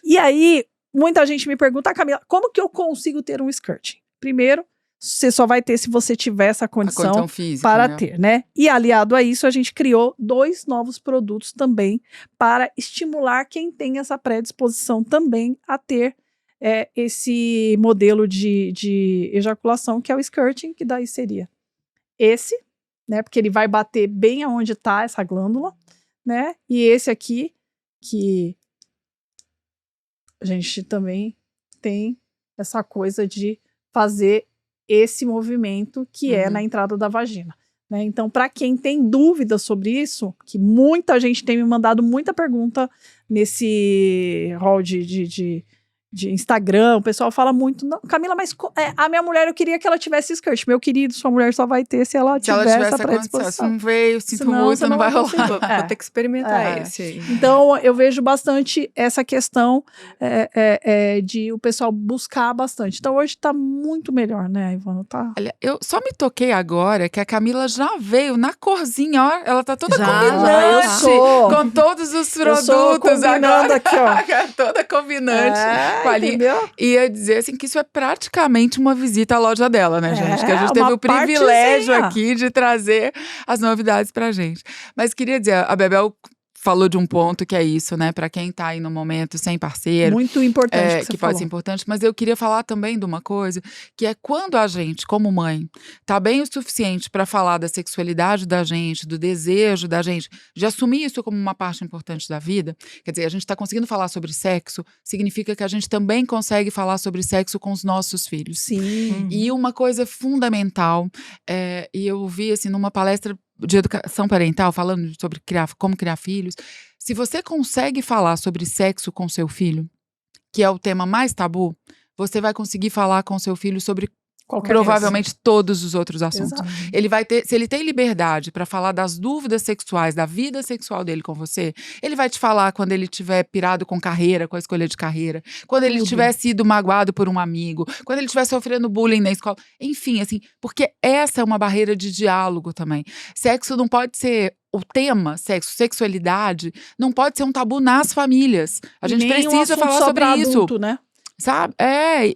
E aí, muita gente me pergunta, Camila, como que eu consigo ter um skirting? Primeiro, você só vai ter se você tiver essa A condição condição física, para né? ter, né? E aliado a isso, a gente criou 2 novos produtos também para estimular quem tem essa predisposição também a ter esse modelo de ejaculação, que é o skirting, que daí seria esse, né? Porque ele vai bater bem aonde está essa glândula, né? E esse aqui, que a gente também tem essa coisa de fazer esse movimento que é Uhum. na entrada da vagina, né? Então, para quem tem dúvidas sobre isso, que muita gente tem me mandado muita pergunta nesse hall de Instagram, o pessoal fala muito, não, Camila, mas a minha mulher, eu queria que ela tivesse skirt. Meu querido, sua mulher só vai ter se ela tiver essa predisposição. Se não veio, sinto Senão, muito, você não vai rolar. Vou ter que experimentar esse aí. Então, eu vejo bastante essa questão de o pessoal buscar bastante. Então, hoje tá muito melhor, né, Ivana? Tá. Olha, eu só me toquei agora que a Camila já veio na corzinha, ó. Ela tá toda combinante com todos os produtos agora. Aqui, ó. Toda combinante com a linha. Entendeu? Ia dizer assim que isso é praticamente uma visita à loja dela, né, gente? Que a gente uma teve o privilégio partezinha. aqui de trazer as novidades pra gente. Mas queria dizer, a Bebel falou de um ponto que é isso, né? Pra quem tá aí no momento sem parceiro. Muito importante que você pode falou. ser importante, mas eu queria falar também de uma coisa, que é quando a gente, como mãe, tá bem o suficiente pra falar da sexualidade da gente, do desejo da gente, de assumir isso como uma parte importante da vida, quer dizer, a gente tá conseguindo falar sobre sexo, significa que a gente também consegue falar sobre sexo com os nossos filhos. Sim. E uma coisa fundamental, e eu vi assim numa palestra de educação parental, falando sobre como criar filhos, se você consegue falar sobre sexo com seu filho, que é o tema mais tabu, você vai conseguir falar com seu filho sobre provavelmente todos os outros assuntos. Exato. Ele vai ter, se ele tem liberdade para falar das dúvidas sexuais, da vida sexual dele com você, ele vai te falar quando ele tiver pirado com carreira, com a escolha de carreira, quando ele tiver sido magoado por um amigo, quando ele estiver sofrendo bullying na escola, enfim, assim, porque essa é uma barreira de diálogo também. Sexo não pode ser o tema, sexualidade, não pode ser um tabu nas famílias. A gente precisa falar sobre isso. Adulto, né? Sabe?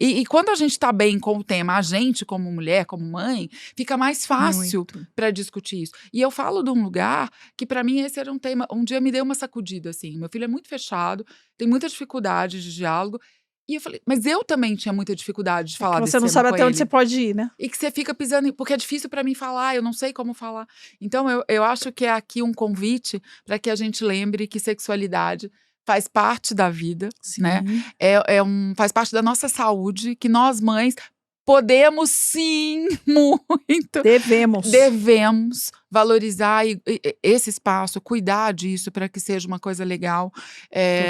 E quando a gente tá bem com o tema, a gente como mulher, como mãe, fica mais fácil para discutir isso. E eu falo de um lugar que para mim esse era um tema, um dia me deu uma sacudida assim. Meu filho é muito fechado, tem muita dificuldade de diálogo. E eu falei, mas eu também tinha muita dificuldade de falar desse tema. Você não sabe até ele. onde você pode ir, né? E que você fica pisando, porque é difícil para mim falar, eu não sei como falar. Então eu acho que é aqui um convite para que a gente lembre que sexualidade faz parte da vida, Sim. né? Faz parte da nossa saúde, que nós mães podemos sim, muito. Devemos valorizar esse espaço, cuidar disso para que seja uma coisa legal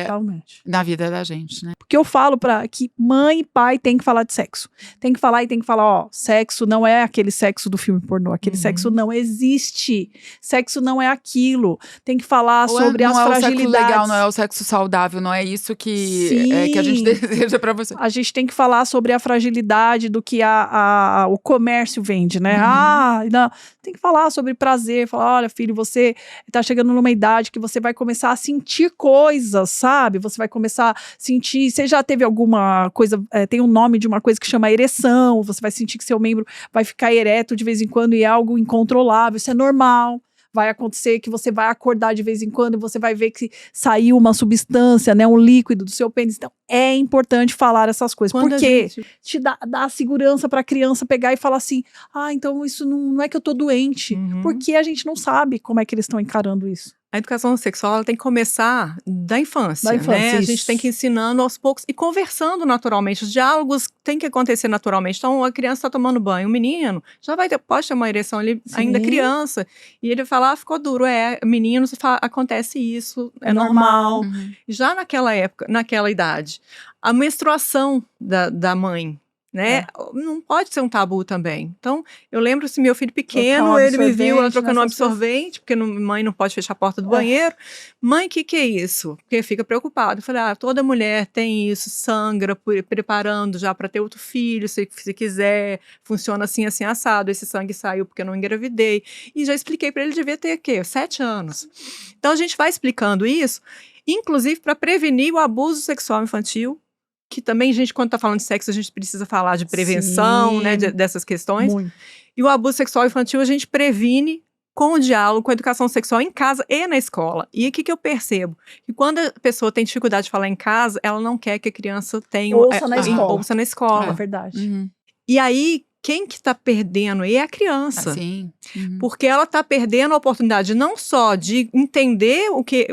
Totalmente. na vida da gente, né? Porque eu falo que mãe e pai tem que falar de sexo. Tem que falar ó, sexo não é aquele sexo do filme pornô, aquele sexo não existe. Sexo não é aquilo. Tem que falar sobre as fragilidades. Não é o sexo legal, não é o sexo saudável, não é isso que a gente deseja para você. A gente tem que falar sobre a fragilidade do que o comércio vende, né? Não, tem que falar sobre prazer, falar, olha, filho, você tá chegando numa idade que você vai começar a sentir coisas, sabe? Você vai começar a sentir, você já teve alguma coisa, tem um nome de uma coisa que chama ereção, você vai sentir que seu membro vai ficar ereto de vez em quando e é algo incontrolável, isso é normal. Vai acontecer que você vai acordar de vez em quando e você vai ver que saiu uma substância, né, um líquido do seu pênis. Então, é importante falar essas coisas. Porque te dá a segurança para a criança pegar e falar assim, então isso não é que eu tô doente. Porque a gente não sabe como é que eles estão encarando isso. A educação sexual ela tem que começar da infância, né? A gente tem que ir ensinando aos poucos e conversando naturalmente. Os diálogos têm que acontecer naturalmente. Então, a criança está tomando banho, o menino já pode ter uma ereção, ele ainda é criança. E ele fala, ficou duro. Menino, acontece isso, é normal. Já naquela época, naquela idade, a menstruação da mãe, né? Não pode ser um tabu também. Então, eu lembro se meu filho pequeno, ele me viu trocando um absorvente, porque mãe não pode fechar a porta do banheiro. Mãe, o que é isso? Porque fica preocupada. Eu falei, toda mulher tem isso, sangra, preparando já para ter outro filho, se quiser, funciona assim, assim, assado. Esse sangue saiu porque eu não engravidei. E já expliquei para ele, devia ter, 7 anos. Então, a gente vai explicando isso, inclusive para prevenir o abuso sexual infantil, que também, gente, quando tá falando de sexo, a gente precisa falar de prevenção, né, dessas questões. Muito. E o abuso sexual infantil a gente previne com o diálogo, com a educação sexual em casa e na escola. E o que eu percebo? Que quando a pessoa tem dificuldade de falar em casa, ela não quer que a criança tenha ouça na escola. É verdade. E aí, quem que tá perdendo é a criança. Porque ela tá perdendo a oportunidade não só de entender o que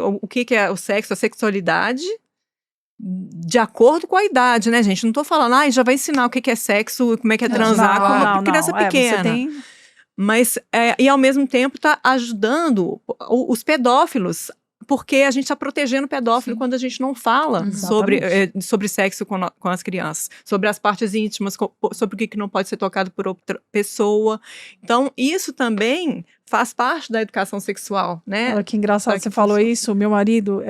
é o sexo, a sexualidade, de acordo com a idade, né, gente? Não tô falando, já vai ensinar o que é sexo, como é que é transar com uma criança pequena. Mas, e ao mesmo tempo está ajudando os pedófilos, porque a gente está protegendo o pedófilo quando a gente não fala sobre sexo com as crianças, sobre as partes íntimas, sobre o que não pode ser tocado por outra pessoa. Então, isso também faz parte da educação sexual, né? Olha que engraçado, você falou isso. Meu marido,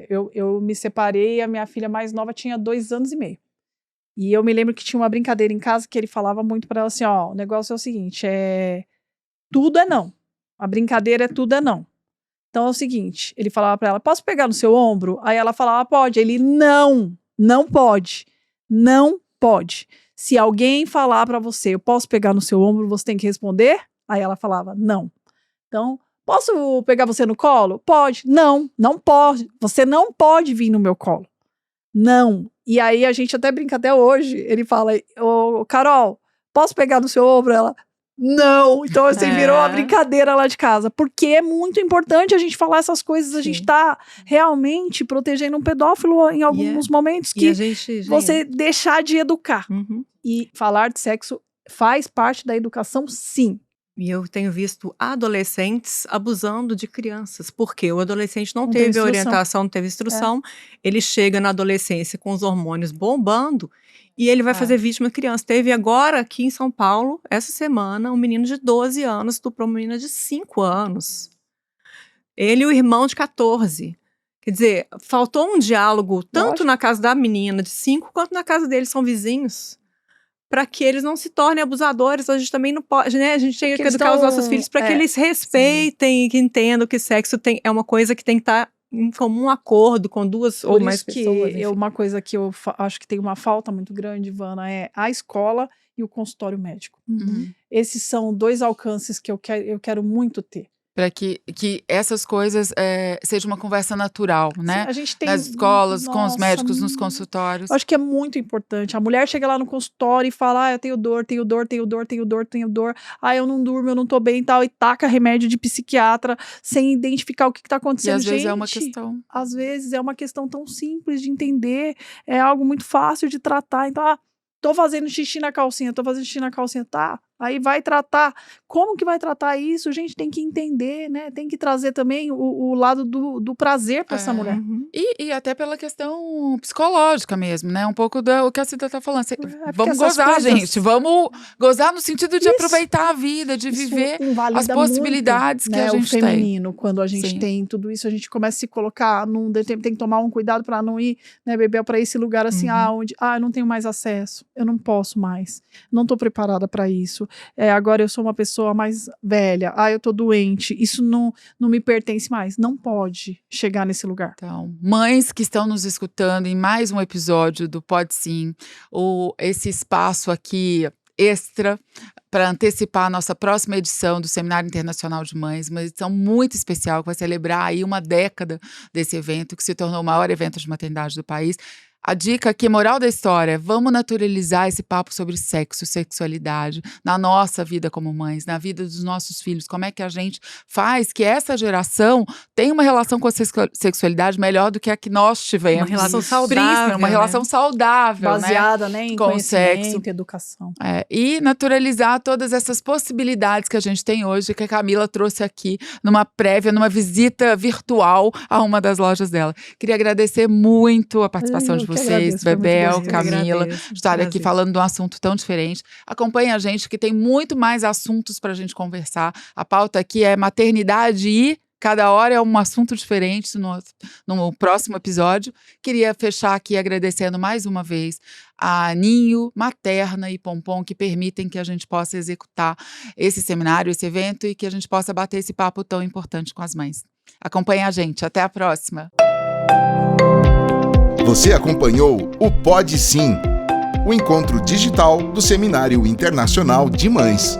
eu me separei, a minha filha mais nova tinha 2 anos e meio. E eu me lembro que tinha uma brincadeira em casa que ele falava muito pra ela assim, ó, o negócio é o seguinte, tudo é não. A brincadeira é tudo é não. Então é o seguinte, ele falava pra ela, posso pegar no seu ombro? Aí ela falava, pode. Ele, não pode. Não pode. Se alguém falar pra você, eu posso pegar no seu ombro, você tem que responder? Aí ela falava, não. Então, posso pegar você no colo? Pode. Não pode. Você não pode vir no meu colo. Não. E aí a gente até brinca até hoje, ele fala, ô Carol, posso pegar no seu ombro? Ela, não. Então assim, virou uma brincadeira lá de casa, porque é muito importante a gente falar essas coisas, a gente tá realmente protegendo um pedófilo em alguns momentos que você deixar de educar. E falar de sexo faz parte da educação, sim. E eu tenho visto adolescentes abusando de crianças, porque o adolescente não teve orientação, não teve instrução, ele chega na adolescência com os hormônios bombando e ele vai fazer vítima de criança. Teve agora aqui em São Paulo, essa semana, um menino de 12 anos estuprou uma menina de 5 anos. Ele e o irmão de 14. Quer dizer, faltou um diálogo tanto na casa da menina de 5 quanto na casa deles, são vizinhos. Para que eles não se tornem abusadores, a gente também não pode, né? A gente tem que educar os nossos filhos para que eles respeitem e que entendam que sexo é uma coisa que tem que estar em comum acordo com 2 ou mais pessoas. Uma coisa que eu acho que tem uma falta muito grande, Ivana, é a escola e o consultório médico. Esses são 2 alcances que eu quero muito ter. Para que essas coisas seja uma conversa natural, né? Sim, a gente tem, nas escolas, com os médicos, nos consultórios. Eu acho que é muito importante. A mulher chega lá no consultório e fala, eu tenho dor. Eu não durmo, eu não tô bem e tal. E taca remédio de psiquiatra sem identificar o que tá acontecendo. E às vezes é uma questão. Às vezes é uma questão tão simples de entender. É algo muito fácil de tratar. Então, tô fazendo xixi na calcinha, tá? Aí vai tratar. Como que vai tratar isso? A gente tem que entender, né? Tem que trazer também o lado do prazer para essa mulher. E até pela questão psicológica mesmo, né? Um pouco do que a Cida tá falando. Vamos gozar, gente. Vamos gozar no sentido de aproveitar a vida, de viver as possibilidades muito, que a gente tem. O feminino, quando a gente tem tudo isso, a gente começa a se colocar tem que tomar um cuidado para não ir, né, beber para esse lugar assim, onde eu não tenho mais acesso, eu não posso mais, não tô preparada para isso. Agora eu sou uma pessoa mais velha, eu tô doente, isso não me pertence mais. Não pode chegar nesse lugar. Então, mães que estão nos escutando em mais um episódio do Pode Sim, esse espaço aqui extra para antecipar a nossa próxima edição do Seminário Internacional de Mães, uma edição muito especial que vai celebrar aí 1 década desse evento, que se tornou o maior evento de maternidade do país. A dica aqui, moral da história, vamos naturalizar esse papo sobre sexo, sexualidade, na nossa vida como mães, na vida dos nossos filhos. Como é que a gente faz que essa geração tenha uma relação com a sexualidade melhor do que a que nós tivemos. Uma relação saudável. Uma relação saudável, baseada, né, em com conhecimento, sexo. Educação. E naturalizar todas essas possibilidades que a gente tem hoje, que a Camila trouxe aqui numa prévia, numa visita virtual a uma das lojas dela. Queria agradecer muito a participação de vocês, Bebel, Camila, estar aqui falando de um assunto tão diferente. Acompanhe a gente, que tem muito mais assuntos para a gente conversar. A pauta aqui é maternidade e cada hora é um assunto diferente no próximo episódio. Queria fechar aqui agradecendo mais uma vez a Ninho, Materna e Pompom, que permitem que a gente possa executar esse seminário, esse evento, e que a gente possa bater esse papo tão importante com as mães. Acompanhe a gente. Até a próxima. Você acompanhou o Pode Sim, o encontro digital do Seminário Internacional de Mães.